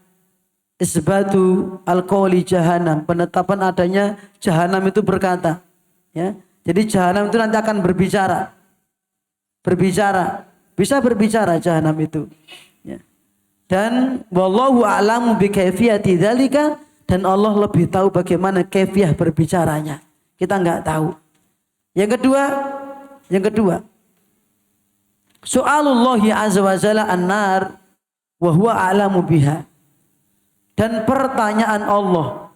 isbatu al-qawli jahannam, penetapan adanya jahanam itu berkata, ya. Jadi jahanam itu nanti akan berbicara, bisa berbicara jahanam itu, ya. Dan wallahu a'lamu bi kaifiyati dzalika, dan Allah lebih tahu bagaimana kaifiah berbicaranya. Kita enggak tahu. Yang kedua, so'alullahi azza wa jalla an-nar wa huwa a'lamu biha. Dan pertanyaan Allah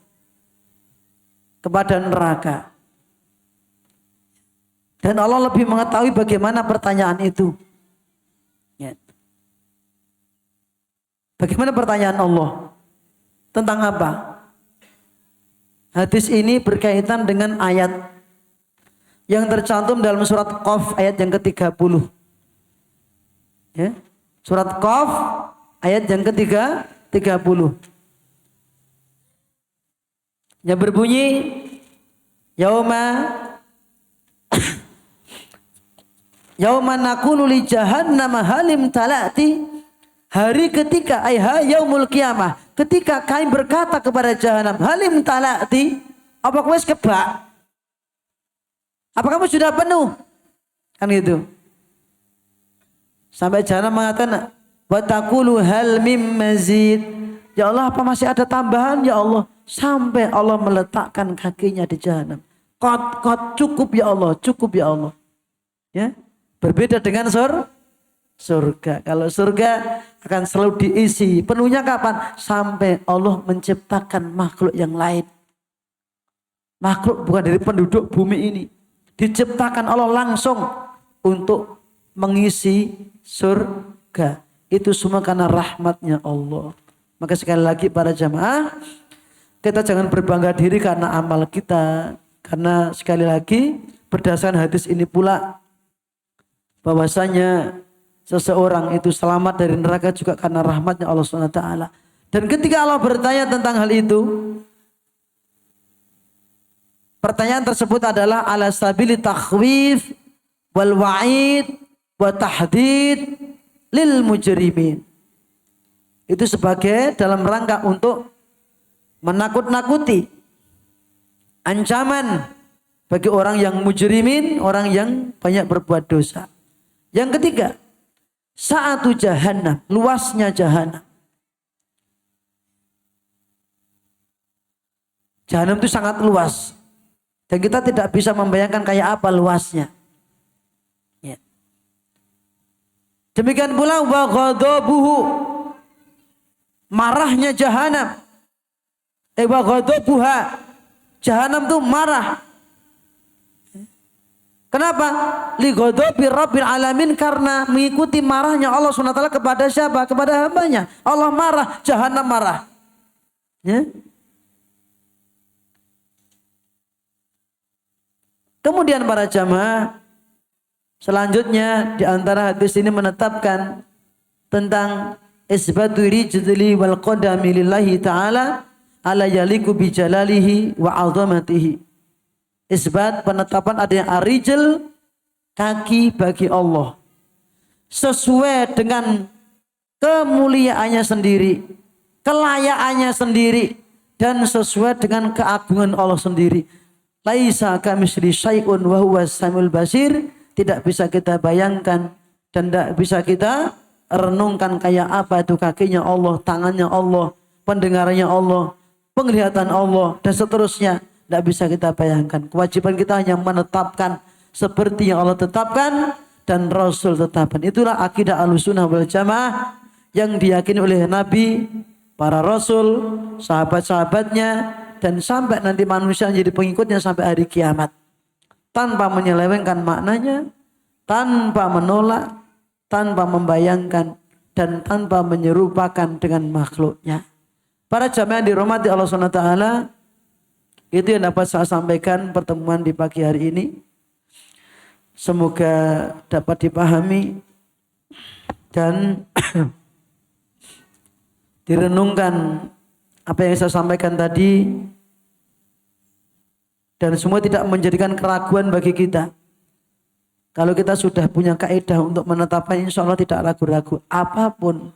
kepada neraka. Dan Allah lebih mengetahui bagaimana pertanyaan itu. Ya. Bagaimana pertanyaan Allah? Tentang apa? Hadis ini berkaitan dengan ayat yang tercantum dalam surat Qaf ayat yang ke-30. Ya. Surat Qaf ayat yang ke-30. Yang berbunyi yauma naqulu li jahannam halim talati Hari ketika yaumul qiyamah, ketika kami berkata kepada jahanam, halim talati, apa kamu kebak? Apa kamu sudah penuh? Kan gitu. Sampai jahanam mengatakan, wa taqulu hal mim mazid. Ya Allah, apa masih ada tambahan ya Allah? Sampai Allah meletakkan kakinya di jahanam. Kot cukup ya Allah, cukup ya Allah. Ya, berbeda dengan surga. Kalau surga akan selalu diisi. Penuhnya kapan? Sampai Allah menciptakan makhluk yang lain. Makhluk bukan dari penduduk bumi ini. Diciptakan Allah langsung untuk mengisi surga. Itu semua karena rahmatnya Allah. Maka sekali lagi para jamaah, kita jangan berbangga diri karena amal kita. Karena sekali lagi berdasarkan hadis ini pula, bahwasanya seseorang itu selamat dari neraka juga karena rahmatnya Allah SWT. Dan ketika Allah bertanya tentang hal itu, pertanyaan tersebut adalah ala sabili takhwif wal wa'id wa tahdid lil mujrimin. Itu sebagai dalam rangka untuk menakut-nakuti, ancaman bagi orang yang mujrimin, orang yang banyak berbuat dosa. Yang ketiga, sa'atu jahannam, luasnya jahannam. Jahannam itu sangat luas. Dan kita tidak bisa membayangkan kayak apa luasnya. Ya. Demikian pula wa ghadabuhu, marahnya jahannam. Wa ghadabuha, jahannam itu marah. Kenapa? Li ghadabi rabbil alamin, karena mengikuti marahnya Allah SWT kepada siapa? Kepada hambanya. Allah marah, jahannam marah. Ya. Kemudian para jamaah, selanjutnya di antara hadis ini menetapkan tentang isbatu rijli wal qadami lillahi ta'ala ala yaliku bi jalalihi wa 'azamatihi. Isbat, penetapan adanya arijal, kaki bagi Allah sesuai dengan kemuliaannya sendiri, kelayakannya sendiri, dan sesuai dengan keagungan Allah sendiri. Laisa kamitsli syai'un wa huwas samiul basir. Tidak bisa kita bayangkan dan tidak bisa kita renungkan kayak apa itu kakinya Allah, tangannya Allah, pendengarannya Allah, penglihatan Allah, dan seterusnya. Tidak bisa kita bayangkan. Kewajiban kita hanya menetapkan seperti yang Allah tetapkan dan Rasul tetapkan. Itulah akidah Ahlussunnah wal Jamaah yang diyakini oleh Nabi, para Rasul, sahabat-sahabatnya, dan sampai nanti manusia menjadi pengikutnya sampai hari kiamat. Tanpa menyelewengkan maknanya, tanpa menolak, tanpa membayangkan, dan tanpa menyerupakan dengan makhluknya. Para jamaah yang dirahmati Allah SWT, itu yang dapat saya sampaikan pertemuan di pagi hari ini. Semoga dapat dipahami dan direnungkan apa yang saya sampaikan tadi, dan semua tidak menjadikan keraguan bagi kita. Kalau kita sudah punya kaidah untuk menetapkan, insya Allah tidak ragu-ragu. Apapun,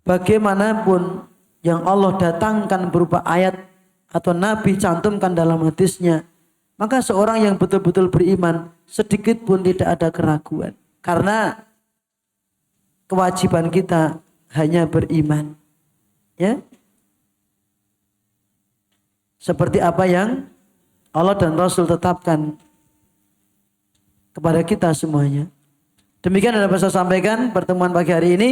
bagaimanapun yang Allah datangkan berupa ayat atau Nabi cantumkan dalam hadisnya, maka seorang yang betul-betul beriman sedikit pun tidak ada keraguan. Karena kewajiban kita hanya beriman. Ya, seperti apa yang Allah dan Rasul tetapkan kepada kita semuanya. Demikian yang dapat saya sampaikan pertemuan pagi hari ini.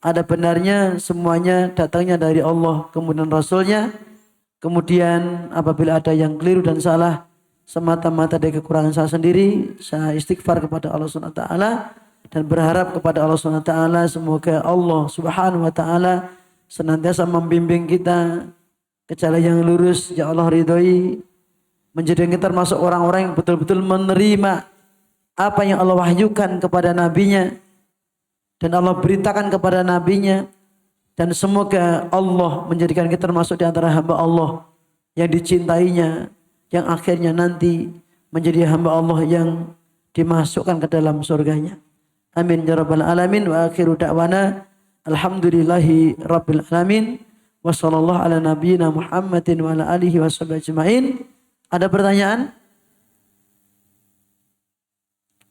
Ada benarnya semuanya datangnya dari Allah kemudian Rasulnya. Kemudian apabila ada yang keliru dan salah semata-mata dari kekurangan saya sendiri, saya istighfar kepada Allah SWT dan berharap kepada Allah SWT semoga Allah Subhanahu wa taala senantiasa membimbing kita ke jalan yang lurus. Ya Allah ridhoi, menjadikan kita termasuk orang-orang yang betul-betul menerima apa yang Allah wahyukan kepada nabinya dan Allah beritakan kepada nabinya, dan semoga Allah menjadikan kita termasuk di antara hamba Allah yang dicintainya, yang akhirnya nanti menjadi hamba Allah yang dimasukkan ke dalam surganya. Amin ya rabbal alamin. Wa akhiru da'wana Alhamdulillahi rabbil alamin. Wa sallallahu ala nabiyyina Muhammadin wa ala alihi wa sahbihi ajma'in. Ada pertanyaan?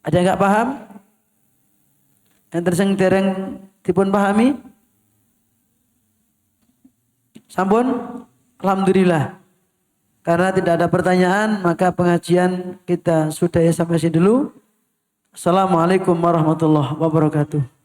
Ada yang enggak paham? Enten sing dereng dipun pahami? Sampun? Alhamdulillah. Karena tidak ada pertanyaan, maka pengajian kita sudahi sampai sini dulu. Assalamualaikum warahmatullahi wabarakatuh.